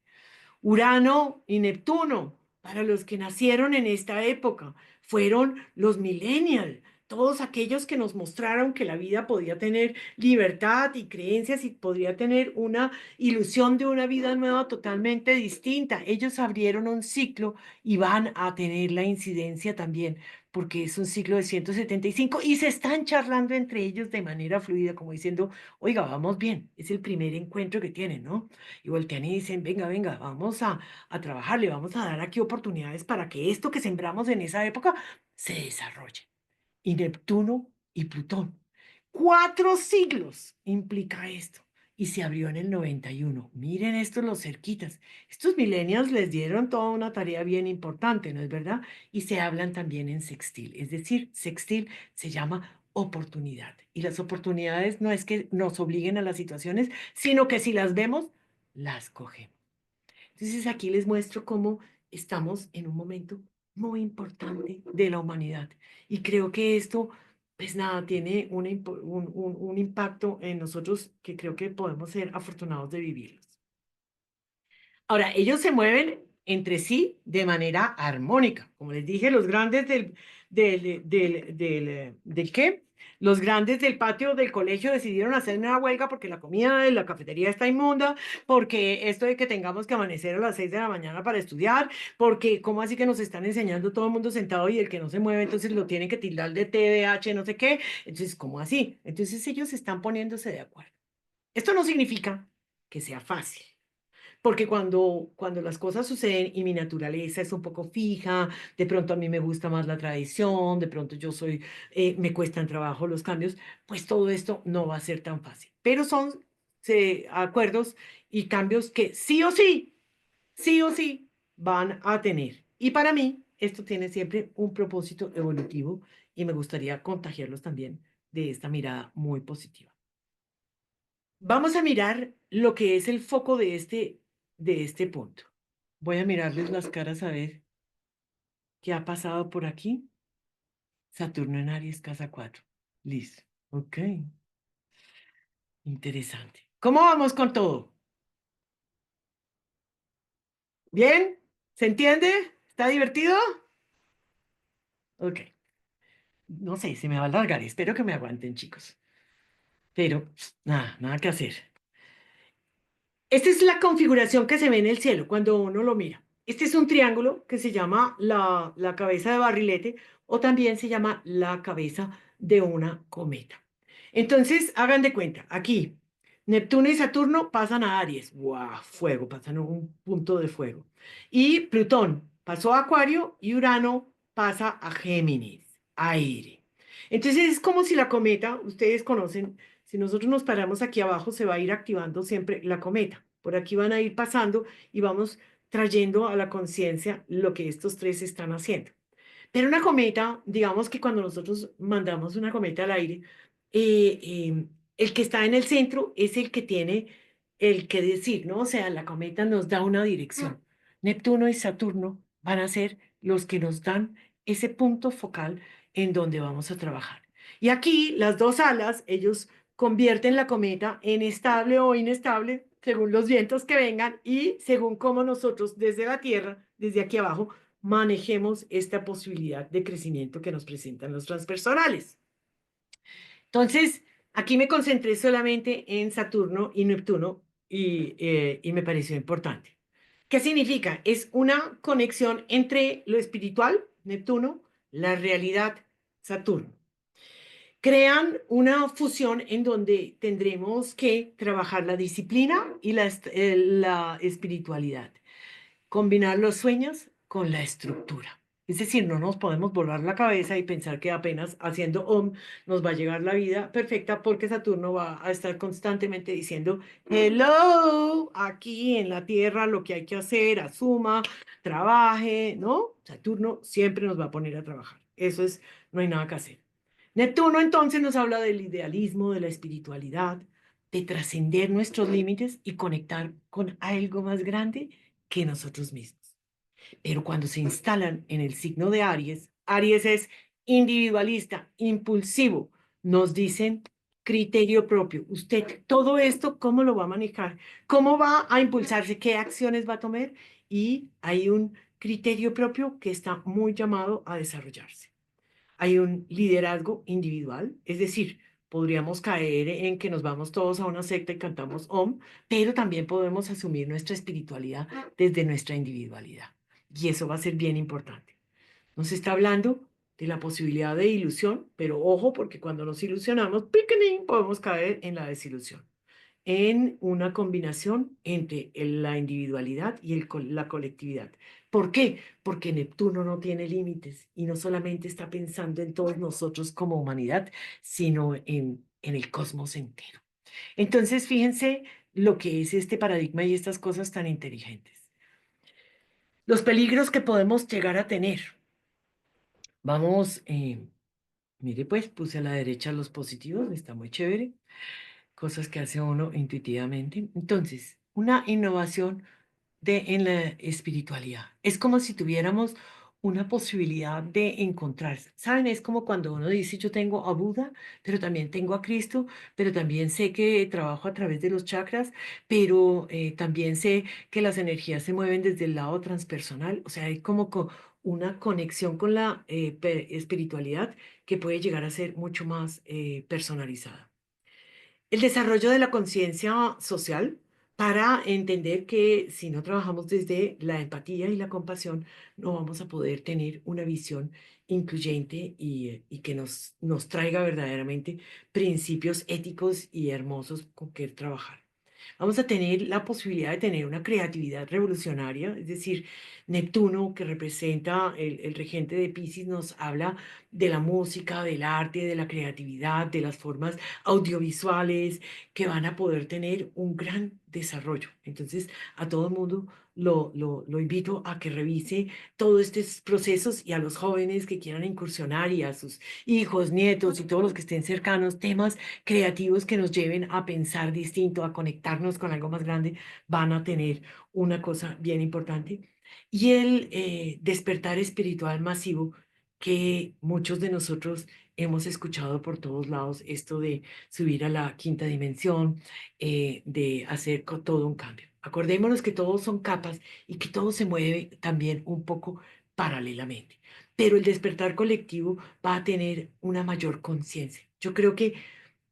Urano y Neptuno, para los que nacieron en esta época, fueron los millennials, todos aquellos que nos mostraron que la vida podía tener libertad y creencias y podría tener una ilusión de una vida nueva totalmente distinta. Ellos abrieron un ciclo y van a tener la incidencia también, porque es un ciclo de 175 y se están charlando entre ellos de manera fluida, como diciendo, oiga, vamos bien, es el primer encuentro que tienen, ¿no? Y voltean y dicen, venga, venga, vamos a trabajarle, vamos a dar aquí oportunidades para que esto que sembramos en esa época se desarrolle. Y Neptuno y Plutón. 4 siglos implica esto. Y se abrió en el 91. Miren estos los cerquitas. Estos millennials les dieron toda una tarea bien importante, ¿no es verdad? Y se hablan también en sextil. Es decir, sextil se llama oportunidad. Y las oportunidades no es que nos obliguen a las situaciones, sino que si las vemos, las cogemos. Entonces aquí les muestro cómo estamos en un momento muy importante de la humanidad. Y creo que esto, pues nada, tiene un impacto en nosotros que creo que podemos ser afortunados de vivirlos. Ahora, ellos se mueven entre sí de manera armónica. Como les dije, los grandes ¿del qué? Los grandes del patio del colegio decidieron hacer una huelga porque la comida de la cafetería está inmunda, porque esto de que tengamos que amanecer a las 6 de la mañana para estudiar, porque cómo así que nos están enseñando todo el mundo sentado y el que no se mueve, entonces lo tienen que tildar de TDAH, no sé qué. Entonces, ¿cómo así? Entonces ellos están poniéndose de acuerdo. Esto no significa que sea fácil. Porque cuando las cosas suceden y mi naturaleza es un poco fija, de pronto a mí me gusta más la tradición, de pronto me cuestan trabajo los cambios, pues todo esto no va a ser tan fácil. Pero son acuerdos y cambios que sí o sí van a tener. Y para mí, esto tiene siempre un propósito evolutivo y me gustaría contagiarlos también de esta mirada muy positiva. Vamos a mirar lo que es el foco de este punto. Voy a mirarles las caras a ver qué ha pasado por aquí. Saturno en Aries, casa 4. Listo. Ok. Interesante. ¿Cómo vamos con todo? ¿Bien? ¿Se entiende? ¿Está divertido? Ok. No sé, se me va a alargar. Espero que me aguanten, chicos. Pero nada que hacer. Esta es la configuración que se ve en el cielo cuando uno lo mira. Este es un triángulo que se llama la cabeza de barrilete o también se llama la cabeza de una cometa. Entonces, hagan de cuenta, aquí Neptuno y Saturno pasan a Aries, ¡guau! Fuego, pasan a un punto de fuego. Y Plutón pasó a Acuario y Urano pasa a Géminis, aire. Entonces, es como si la cometa, ustedes conocen, si nosotros nos paramos aquí abajo, se va a ir activando siempre la cometa. Por aquí van a ir pasando y vamos trayendo a la conciencia lo que estos tres están haciendo. Pero una cometa, digamos que cuando nosotros mandamos una cometa al aire, eh, eh, el que está en el centro es el que tiene el que decir, ¿no? O sea, la cometa nos da una dirección. Neptuno y Saturno van a ser los que nos dan ese punto focal en donde vamos a trabajar. Y aquí las dos alas, ellos convierten la cometa en estable o inestable según los vientos que vengan y según cómo nosotros desde la Tierra, desde aquí abajo, manejemos esta posibilidad de crecimiento que nos presentan los transpersonales. Entonces, aquí me concentré solamente en Saturno y Neptuno y me pareció importante. ¿Qué significa? Es una conexión entre lo espiritual, Neptuno, la realidad, Saturno. Crean una fusión en donde tendremos que trabajar la disciplina y la espiritualidad, combinar los sueños con la estructura. Es decir, no nos podemos volar la cabeza y pensar que apenas haciendo OM nos va a llegar la vida perfecta porque Saturno va a estar constantemente diciendo, hello, aquí en la Tierra lo que hay que hacer, asuma, trabaje, ¿no? Saturno siempre nos va a poner a trabajar. Eso es, no hay nada que hacer. Neptuno entonces nos habla del idealismo, de la espiritualidad, de trascender nuestros límites y conectar con algo más grande que nosotros mismos. Pero cuando se instalan en el signo de Aries, Aries es individualista, impulsivo, nos dicen criterio propio. Usted, todo esto, ¿cómo lo va a manejar? ¿Cómo va a impulsarse? ¿Qué acciones va a tomar? Y hay un criterio propio que está muy llamado a desarrollarse. Hay un liderazgo individual, es decir, podríamos caer en que nos vamos todos a una secta y cantamos Om, pero también podemos asumir nuestra espiritualidad desde nuestra individualidad. Y eso va a ser bien importante. Nos está hablando de la posibilidad de ilusión, pero ojo, porque cuando nos ilusionamos, ¡piquinín!, podemos caer en la desilusión, en una combinación entre la individualidad y la colectividad. ¿Por qué? Porque Neptuno no tiene límites y no solamente está pensando en todos nosotros como humanidad, sino en el cosmos entero. Entonces, fíjense lo que es este paradigma y estas cosas tan inteligentes. Los peligros que podemos llegar a tener. Vamos, mire pues, puse a la derecha los positivos, está muy chévere. Cosas que hace uno intuitivamente. Entonces, una innovación en la espiritualidad. Es como si tuviéramos una posibilidad de encontrarse. ¿Saben? Es como cuando uno dice, yo tengo a Buda, pero también tengo a Cristo, pero también sé que trabajo a través de los chakras, pero también sé que las energías se mueven desde el lado transpersonal. O sea, hay como una conexión con la espiritualidad que puede llegar a ser mucho más personalizada. El desarrollo de la conciencia social para entender que si no trabajamos desde la empatía y la compasión, no vamos a poder tener una visión incluyente y que nos traiga verdaderamente principios éticos y hermosos con que trabajar. Vamos a tener la posibilidad de tener una creatividad revolucionaria, es decir, Neptuno, que representa el regente de Piscis, nos habla de la música, del arte, de la creatividad, de las formas audiovisuales que van a poder tener un gran desarrollo. Entonces, a todo el mundo lo invito a que revise todos estos procesos y a los jóvenes que quieran incursionar y a sus hijos, nietos y todos los que estén cercanos, temas creativos que nos lleven a pensar distinto, a conectarnos con algo más grande, van a tener una cosa bien importante. Y el despertar espiritual masivo que muchos de nosotros hemos escuchado por todos lados, esto de subir a la quinta dimensión, de hacer todo un cambio. Acordémonos que todos son capas y que todo se mueve también un poco paralelamente. Pero el despertar colectivo va a tener una mayor conciencia. Yo creo que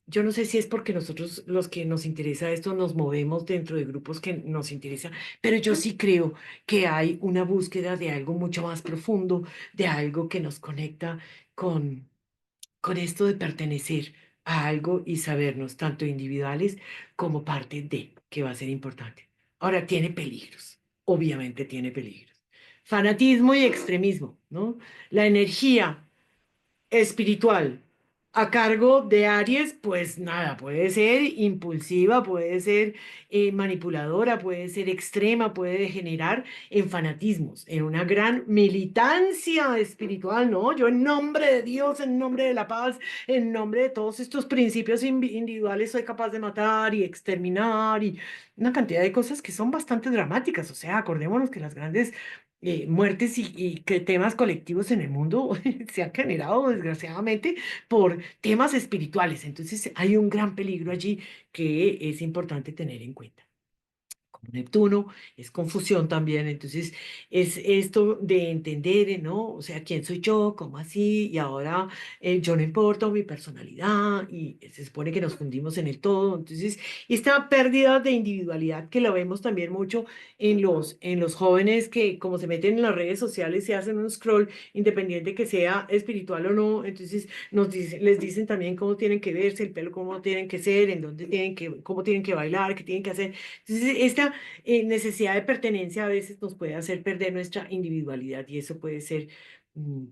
yo no sé si es porque nosotros, los que nos interesa esto, nos movemos dentro de grupos que nos interesa, pero yo sí creo que hay una búsqueda de algo mucho más profundo, de algo que nos conecta con, con esto de pertenecer a algo y sabernos tanto individuales como parte de, que va a ser importante. Ahora, tiene peligros, obviamente tiene peligros. Fanatismo y extremismo, ¿no? La energía espiritual a cargo de Aries, pues nada, puede ser impulsiva, puede ser manipuladora, puede ser extrema, puede degenerar en fanatismos, en una gran militancia espiritual, ¿no? Yo en nombre de Dios, en nombre de la paz, en nombre de todos estos principios individuales soy capaz de matar y exterminar y una cantidad de cosas que son bastante dramáticas, o sea, acordémonos que las grandes muertes y que temas colectivos en el mundo se han generado desgraciadamente por temas espirituales. Entonces hay un gran peligro allí que es importante tener en cuenta. Como Neptuno es confusión también, entonces es esto de entender, ¿no? O sea, ¿quién soy yo? ¿Cómo así? Y ahora yo no importo mi personalidad y se supone que nos fundimos en el todo. Entonces, esta pérdida de individualidad que la vemos también mucho en los jóvenes que como se meten en las redes sociales se hacen un scroll independiente que sea espiritual o no, entonces les dicen también cómo tienen que verse, el pelo cómo tienen que ser, en dónde tienen que, cómo tienen que bailar, qué tienen que hacer. Entonces, esta necesidad de pertenencia a veces nos puede hacer perder nuestra individualidad y eso puede ser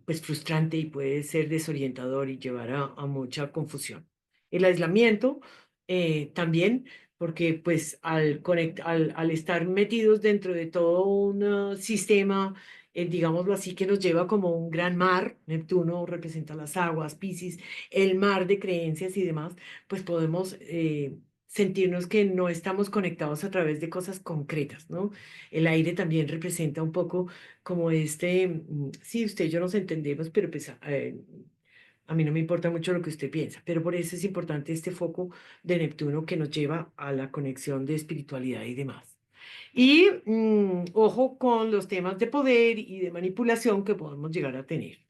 pues frustrante y puede ser desorientador y llevar a mucha confusión. El aislamiento también, porque pues al estar metidos dentro de todo un sistema, digámoslo así, que nos lleva como un gran mar, Neptuno representa las aguas, Piscis, el mar de creencias y demás, pues podemos sentirnos que no estamos conectados a través de cosas concretas, ¿no? El aire también representa un poco como sí, usted y yo nos entendemos, pero pues a mí no me importa mucho lo que usted piensa, pero por eso es importante este foco de Neptuno que nos lleva a la conexión de espiritualidad y demás. Y ojo con los temas de poder y de manipulación que podemos llegar a tener.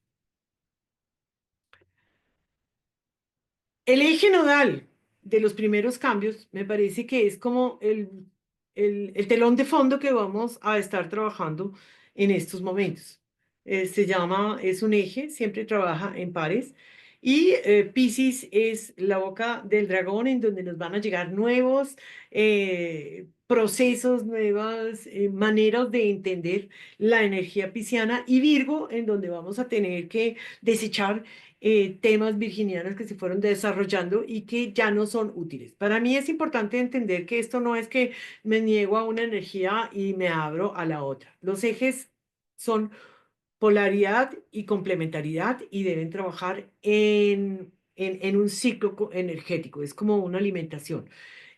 El eje nodal de los primeros cambios me parece que es como el telón de fondo que vamos a estar trabajando en estos momentos. Es un eje, siempre trabaja en pares. Y Piscis es la boca del dragón en donde nos van a llegar nuevos procesos, nuevas maneras de entender la energía pisciana. Y Virgo, en donde vamos a tener que desechar temas virginianos que se fueron desarrollando y que ya no son útiles. Para mí es importante entender que esto no es que me niego a una energía y me abro a la otra. Los ejes son polaridad y complementariedad y deben trabajar en un ciclo energético. Es como una alimentación.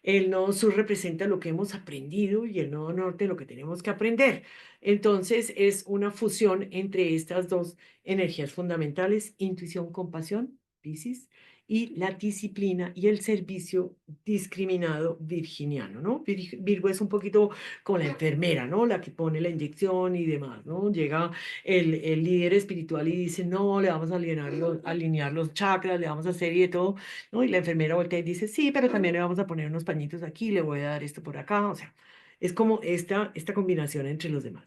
El nodo sur representa lo que hemos aprendido y el nodo norte lo que tenemos que aprender. Entonces es una fusión entre estas dos energías fundamentales, intuición, compasión, Piscis, y la disciplina y el servicio discriminado virginiano, ¿no? Virgo es un poquito como la enfermera, ¿no? La que pone la inyección y demás, ¿no? Llega el líder espiritual y dice, no, le vamos a alinear los chakras, le vamos a hacer y de todo, ¿no? Y la enfermera voltea y dice, sí, pero también le vamos a poner unos pañitos aquí, le voy a dar esto por acá, o sea, es como esta combinación entre los demás.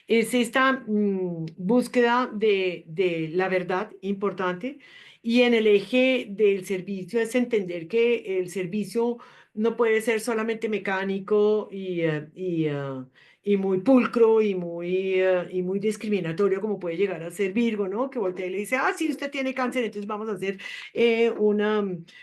Es esta búsqueda de la verdad importante y en el eje del servicio es entender que el servicio no puede ser solamente mecánico y muy pulcro y muy discriminatorio como puede llegar a ser Virgo, ¿no? Que voltea y le dice, ah, sí, usted tiene cáncer, entonces vamos a hacer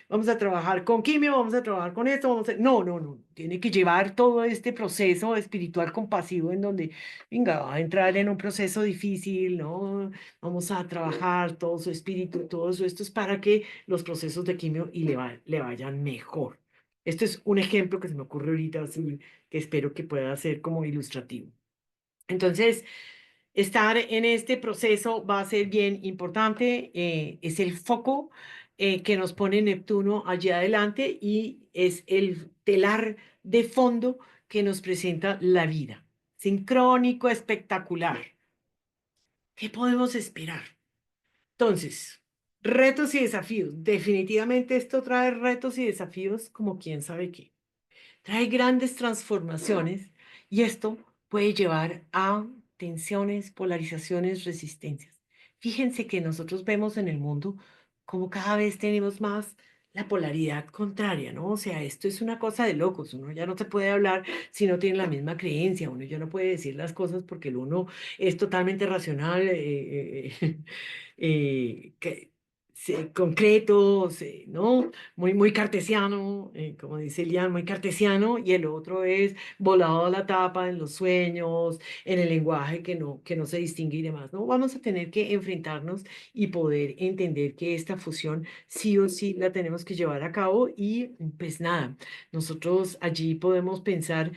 vamos a trabajar con quimio, vamos a trabajar con esto, No, no, no, tiene que llevar todo este proceso espiritual compasivo en donde venga, va a entrar en un proceso difícil, ¿no? Vamos a trabajar todo su espíritu, todo esto es para que los procesos de quimio le vayan mejor. Esto es un ejemplo que se me ocurre ahorita, así, que espero que pueda ser como ilustrativo. Entonces, estar en este proceso va a ser bien importante, es el foco que nos pone Neptuno allí adelante y es el telar de fondo que nos presenta la vida. Sincrónico, espectacular. ¿Qué podemos esperar? Entonces, retos y desafíos. Definitivamente esto trae retos y desafíos como quién sabe qué. Trae grandes transformaciones y esto puede llevar a tensiones, polarizaciones, resistencias. Fíjense que nosotros vemos en el mundo como cada vez tenemos más la polaridad contraria, ¿no? O sea, esto es una cosa de locos. Uno ya no se puede hablar si no tiene la misma creencia. Uno ya no puede decir las cosas porque el uno es totalmente racional, concreto, ¿no? Muy cartesiano, como dice Elian, muy cartesiano, y el otro es volado a la tapa en los sueños, en el lenguaje que no se distingue y demás, ¿no? Vamos a tener que enfrentarnos y poder entender que esta fusión sí o sí la tenemos que llevar a cabo y pues nada, nosotros allí podemos pensar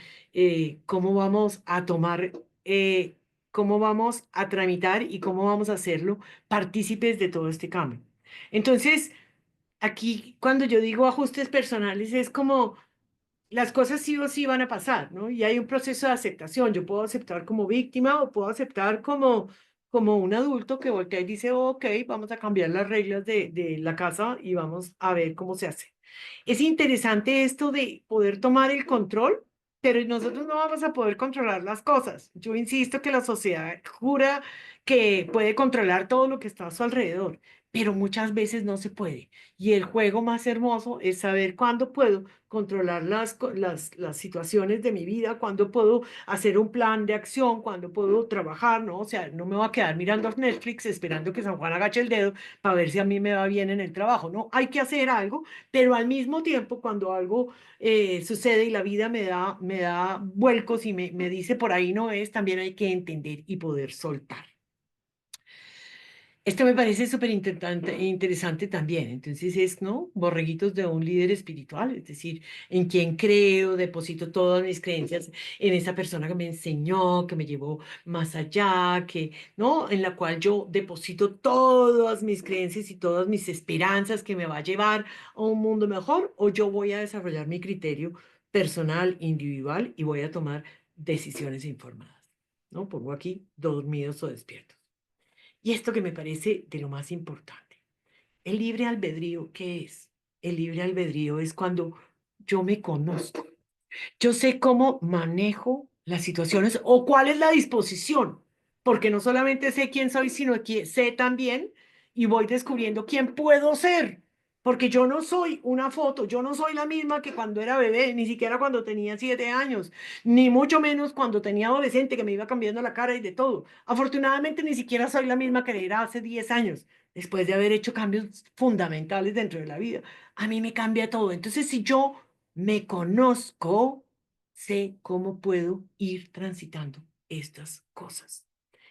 cómo vamos a tomar... cómo vamos a tramitar y cómo vamos a hacerlo partícipes de todo este cambio. Entonces, aquí cuando yo digo ajustes personales es como las cosas sí o sí van a pasar, ¿no? Y hay un proceso de aceptación. Yo puedo aceptar como víctima o puedo aceptar como un adulto que voltea y dice, ok, vamos a cambiar las reglas de la casa y vamos a ver cómo se hace. Es interesante esto de poder tomar el control, pero nosotros no vamos a poder controlar las cosas. Yo insisto que la sociedad jura que puede controlar todo lo que está a su alrededor, pero muchas veces no se puede. Y el juego más hermoso es saber cuándo puedo controlar las situaciones de mi vida, cuándo puedo hacer un plan de acción, cuándo puedo trabajar, ¿no? O sea, no me voy a quedar mirando Netflix esperando que San Juan agache el dedo para ver si a mí me va bien en el trabajo, ¿no? Hay que hacer algo, pero al mismo tiempo, cuando algo sucede y la vida me da vuelcos y me dice por ahí no es, también hay que entender y poder soltar. Esto me parece súper interesante también. Entonces es, ¿no? Borreguitos de un líder espiritual, es decir, en quien creo, deposito todas mis creencias en esa persona que me enseñó, que me llevó más allá, que, ¿no? En la cual yo deposito todas mis creencias y todas mis esperanzas que me va a llevar a un mundo mejor, o yo voy a desarrollar mi criterio personal, individual, y voy a tomar decisiones informadas, ¿no? Pongo aquí dormidos o despiertos. Y esto que me parece de lo más importante, el libre albedrío, ¿qué es? El libre albedrío es cuando yo me conozco, yo sé cómo manejo las situaciones o cuál es la disposición, porque no solamente sé quién soy, sino que sé también y voy descubriendo quién puedo ser, porque yo no soy una foto, yo no soy la misma que cuando era bebé, ni siquiera cuando tenía 7 años, ni mucho menos cuando tenía adolescente que me iba cambiando la cara y de todo. Afortunadamente ni siquiera soy la misma que era hace 10 años, después de haber hecho cambios fundamentales dentro de la vida. A mí me cambia todo. Entonces, si yo me conozco, sé cómo puedo ir transitando estas cosas.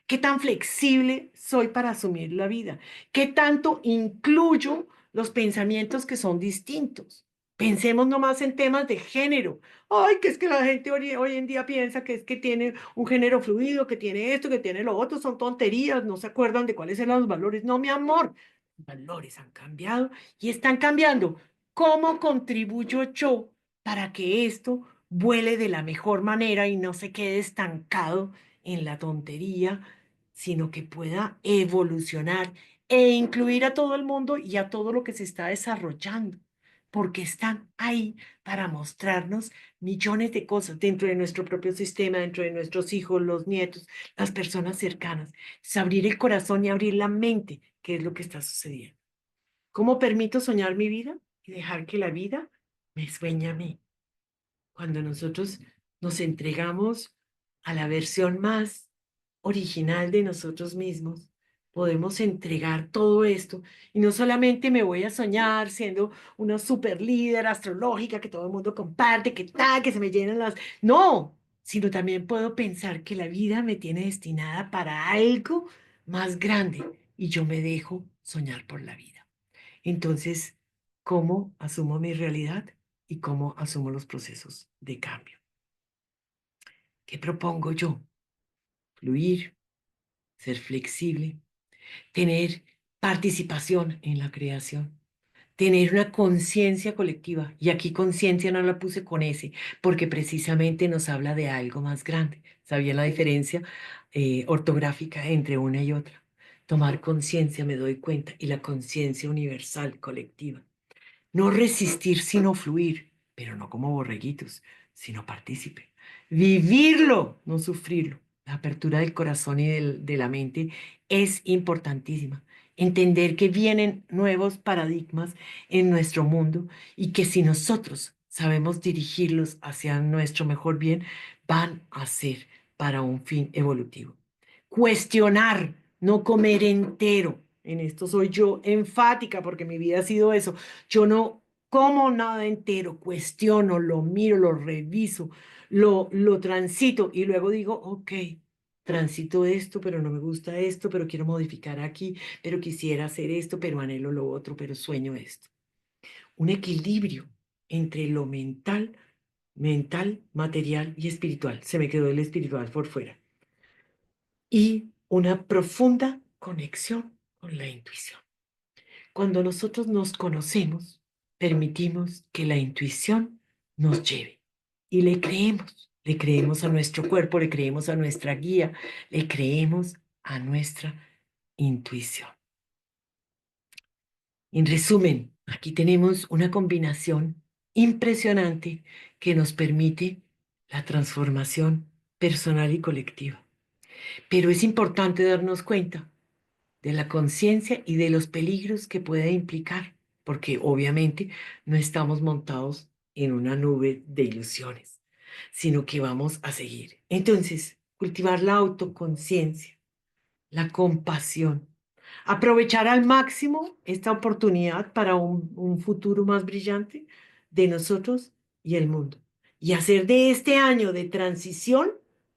¿Qué tan flexible soy para asumir la vida? ¿Qué tanto incluyo los pensamientos que son distintos? Pensemos nomás en temas de género. Ay, que es que la gente hoy en día piensa que es que tiene un género fluido, que tiene esto, que tiene lo otro. Son tonterías, no se acuerdan de cuáles eran los valores. No, mi amor, los valores han cambiado y están cambiando. ¿Cómo contribuyo yo para que esto vuele de la mejor manera y no se quede estancado en la tontería, sino que pueda evolucionar e incluir a todo el mundo y a todo lo que se está desarrollando? Porque están ahí para mostrarnos millones de cosas dentro de nuestro propio sistema, dentro de nuestros hijos, los nietos, las personas cercanas. Es abrir el corazón y abrir la mente, que es lo que está sucediendo. ¿Cómo permito soñar mi vida y dejar que la vida me sueñe a mí? Cuando nosotros nos entregamos a la versión más original de nosotros mismos, podemos entregar todo esto y no solamente me voy a soñar siendo una super líder astrológica que todo el mundo comparte, que tal, que se me llenan las... No, sino también puedo pensar que la vida me tiene destinada para algo más grande y yo me dejo soñar por la vida. Entonces, ¿cómo asumo mi realidad y cómo asumo los procesos de cambio? ¿Qué propongo yo? Fluir, ser flexible, tener participación en la creación, tener una conciencia colectiva. Y aquí conciencia no la puse con S, porque precisamente nos habla de algo más grande. ¿Sabía la diferencia ortográfica entre una y otra? Tomar conciencia, me doy cuenta, y la conciencia universal, colectiva. No resistir sino fluir, pero no como borreguitos, sino partícipe. Vivirlo, no sufrirlo. La apertura del corazón y de la mente es importantísima. Entender que vienen nuevos paradigmas en nuestro mundo y que si nosotros sabemos dirigirlos hacia nuestro mejor bien, van a ser para un fin evolutivo. Cuestionar, no comer entero. En esto soy yo enfática porque mi vida ha sido eso. Yo no como nada entero, cuestiono, lo miro, lo reviso, lo transito y luego digo, ok, transito esto, pero no me gusta esto, pero quiero modificar aquí, pero quisiera hacer esto, pero anhelo lo otro, pero sueño esto. Un equilibrio entre lo mental, material y espiritual. Se me quedó el espiritual por fuera. Y una profunda conexión con la intuición. Cuando nosotros nos conocemos, permitimos que la intuición nos lleve y le creemos a nuestro cuerpo, le creemos a nuestra guía, le creemos a nuestra intuición. En resumen, aquí tenemos una combinación impresionante que nos permite la transformación personal y colectiva. Pero es importante darnos cuenta de la conciencia y de los peligros que puede implicar, porque obviamente no estamos montados en una nube de ilusiones, sino que vamos a seguir. Entonces, cultivar la autoconciencia, la compasión, aprovechar al máximo esta oportunidad para un futuro más brillante de nosotros y el mundo. Y hacer de este año de transición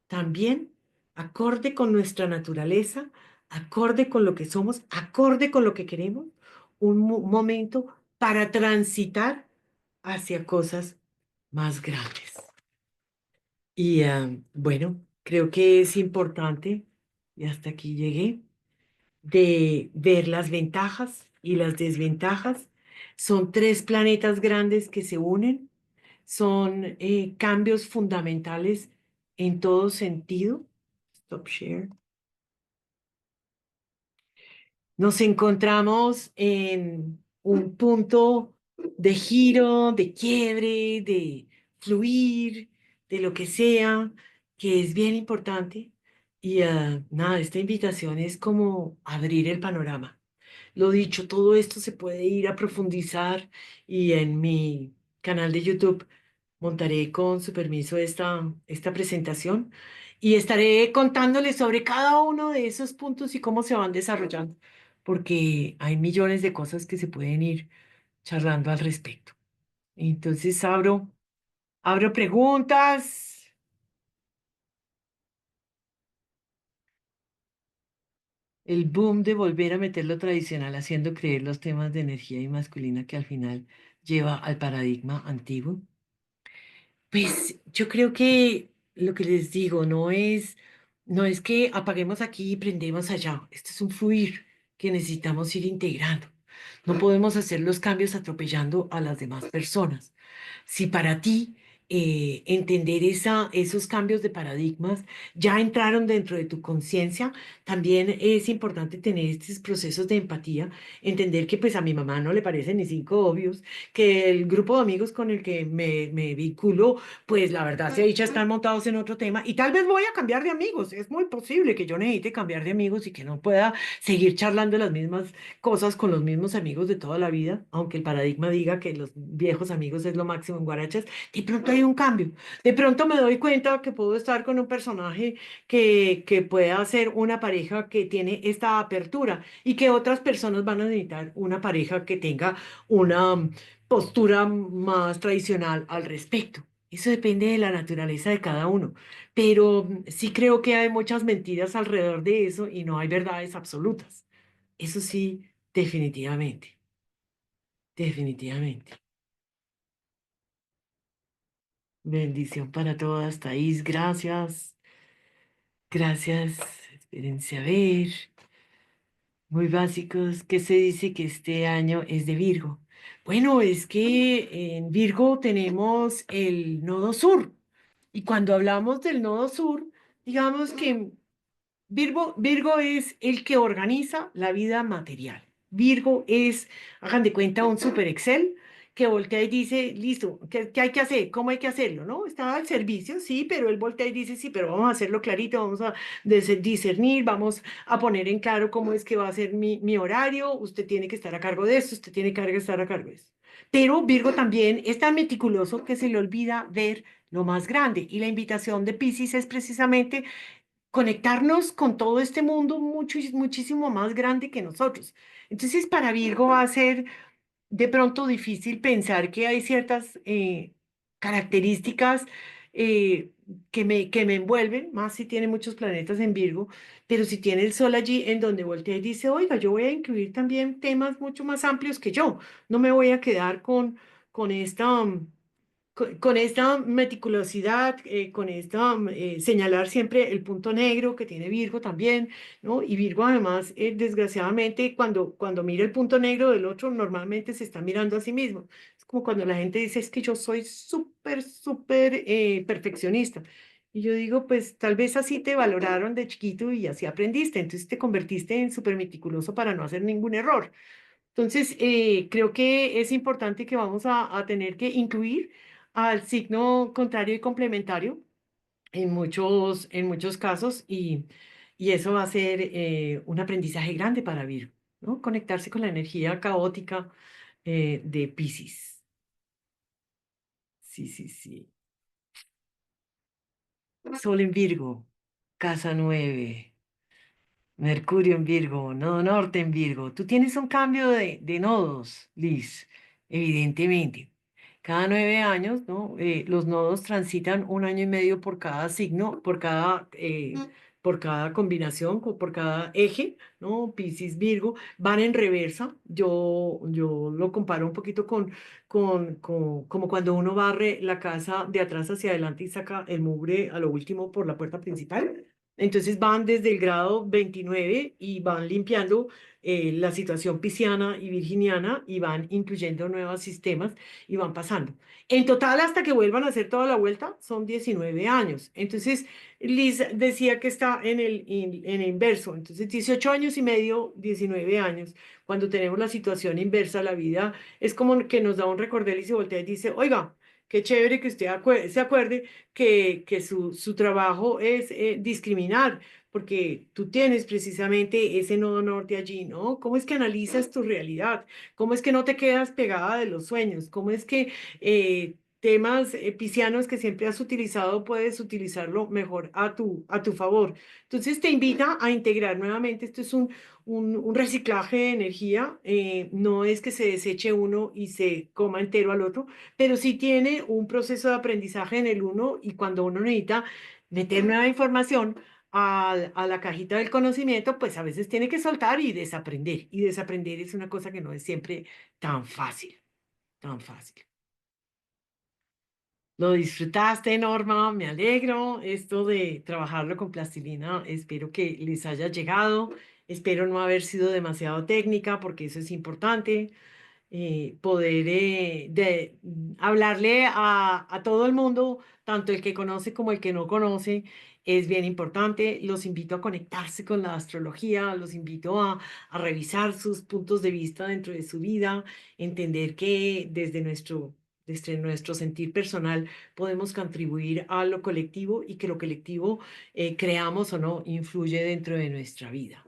también acorde con nuestra naturaleza, acorde con lo que somos, acorde con lo que queremos, un momento para transitar hacia cosas más grandes. Y bueno, creo que es importante, y hasta aquí llegué, de ver las ventajas y las desventajas. Son tres planetas grandes que se unen, son cambios fundamentales en todo sentido. Stop share. Nos encontramos en un punto de giro, de quiebre, de fluir, de lo que sea, que es bien importante. Y nada, esta invitación es como abrir el panorama. Lo dicho, todo esto se puede ir a profundizar y en mi canal de YouTube montaré con su permiso esta presentación y estaré contándoles sobre cada uno de esos puntos y cómo se van desarrollando, porque hay millones de cosas que se pueden ir charlando al respecto. Entonces abro preguntas. El boom de volver a meter lo tradicional, haciendo creer los temas de energía y masculina que al final lleva al paradigma antiguo. Pues yo creo que lo que les digo no es que apaguemos aquí y prendemos allá. Esto es un fluir que necesitamos ir integrando. No podemos hacer los cambios atropellando a las demás personas. Si para ti entender esos cambios de paradigmas ya entraron dentro de tu conciencia, también es importante tener estos procesos de empatía, entender que pues a mi mamá no le parecen ni cinco obvios, que el grupo de amigos con el que me vinculo, pues la verdad se ha dicho están montados en otro tema y tal vez voy a cambiar de amigos. Es muy posible que yo necesite cambiar de amigos y que no pueda seguir charlando las mismas cosas con los mismos amigos de toda la vida, aunque el paradigma diga que los viejos amigos es lo máximo en Guarachas, de pronto hay un cambio. De pronto me doy cuenta que puedo estar con un personaje que pueda ser una pareja que tiene esta apertura y que otras personas van a necesitar una pareja que tenga una postura más tradicional al respecto. Eso depende de la naturaleza de cada uno, pero sí creo que hay muchas mentiras alrededor de eso y no hay verdades absolutas. Eso sí, definitivamente, definitivamente. Bendición para todas, Thais, gracias. Gracias. Espérense a ver. Muy básicos. ¿Qué se dice que este año es de Virgo? Bueno, es que en Virgo tenemos el nodo sur. Y cuando hablamos del nodo sur, digamos que Virgo es el que organiza la vida material. Virgo es, hagan de cuenta, un super Excel que voltea y dice, listo, ¿qué hay que hacer? ¿Cómo hay que hacerlo? ¿No? Está al servicio, sí, pero él voltea y dice, sí, pero vamos a hacerlo clarito, vamos a discernir, vamos a poner en claro cómo es que va a ser mi horario, usted tiene que estar a cargo de esto, usted tiene que estar a cargo de esto. Pero Virgo también es tan meticuloso que se le olvida ver lo más grande. Y la invitación de Piscis es precisamente conectarnos con todo este mundo muchísimo más grande que nosotros. Entonces, para Virgo va a ser de pronto difícil pensar que hay ciertas características que me envuelven, más si tiene muchos planetas en Virgo, pero si tiene el Sol allí en donde voltea y dice, oiga, yo voy a incluir también temas mucho más amplios que yo, no me voy a quedar con esta... con esta meticulosidad, con esta señalar siempre el punto negro que tiene Virgo también, ¿no? Y Virgo además, desgraciadamente, cuando mira el punto negro del otro, normalmente se está mirando a sí mismo. Es como cuando la gente dice, es que yo soy súper perfeccionista. Y yo digo, pues tal vez así te valoraron de chiquito y así aprendiste, entonces te convertiste en súper meticuloso para no hacer ningún error. Entonces, creo que es importante que vamos a tener que incluir al signo contrario y complementario en muchos casos y eso va a ser un aprendizaje grande para Virgo, ¿no? Conectarse con la energía caótica de Piscis. Sí, sí, sí. Sol en Virgo, casa 9. Mercurio en Virgo, nodo norte en Virgo. Tú tienes un cambio de nodos, Liz, evidentemente. Cada 9 años, ¿no? Los nodos transitan un año y medio por cada signo, por cada combinación, por cada eje, ¿no? Piscis, Virgo, van en reversa. Yo lo comparo un poquito como cuando uno barre la casa de atrás hacia adelante y saca el mugre a lo último por la puerta principal. Entonces van desde el grado 29 y van limpiando la situación pisciana y virginiana y van incluyendo nuevos sistemas y van pasando. En total, hasta que vuelvan a hacer toda la vuelta, son 19 años. Entonces, Liz decía que está en el inverso. Entonces, 18 años y medio, 19 años. Cuando tenemos la situación inversa, la vida es como que nos da un recordel y se voltea y dice, oiga, qué chévere que usted se acuerde que su trabajo es discriminar, porque tú tienes precisamente ese nodo norte allí, ¿no? ¿Cómo es que analizas tu realidad? ¿Cómo es que no te quedas pegada de los sueños? ¿Cómo es que temas piscianos que siempre has utilizado puedes utilizarlo mejor a tu favor? Entonces te invita a integrar nuevamente, esto es un reciclaje de energía, no es que se deseche uno y se coma entero al otro, pero sí tiene un proceso de aprendizaje en el uno y cuando uno necesita meter nueva información a la cajita del conocimiento, pues a veces tiene que soltar y desaprender. Y desaprender es una cosa que no es siempre tan fácil, tan fácil. Lo disfrutaste, Norma, me alegro. Esto de trabajarlo con plastilina, espero que les haya llegado. Espero no haber sido demasiado técnica porque eso es importante poder hablarle a todo el mundo, tanto el que conoce como el que no conoce, es bien importante. Los invito a conectarse con la astrología, los invito a revisar sus puntos de vista dentro de su vida, entender que desde nuestro sentir personal podemos contribuir a lo colectivo y que lo colectivo, creamos o no, influye dentro de nuestra vida.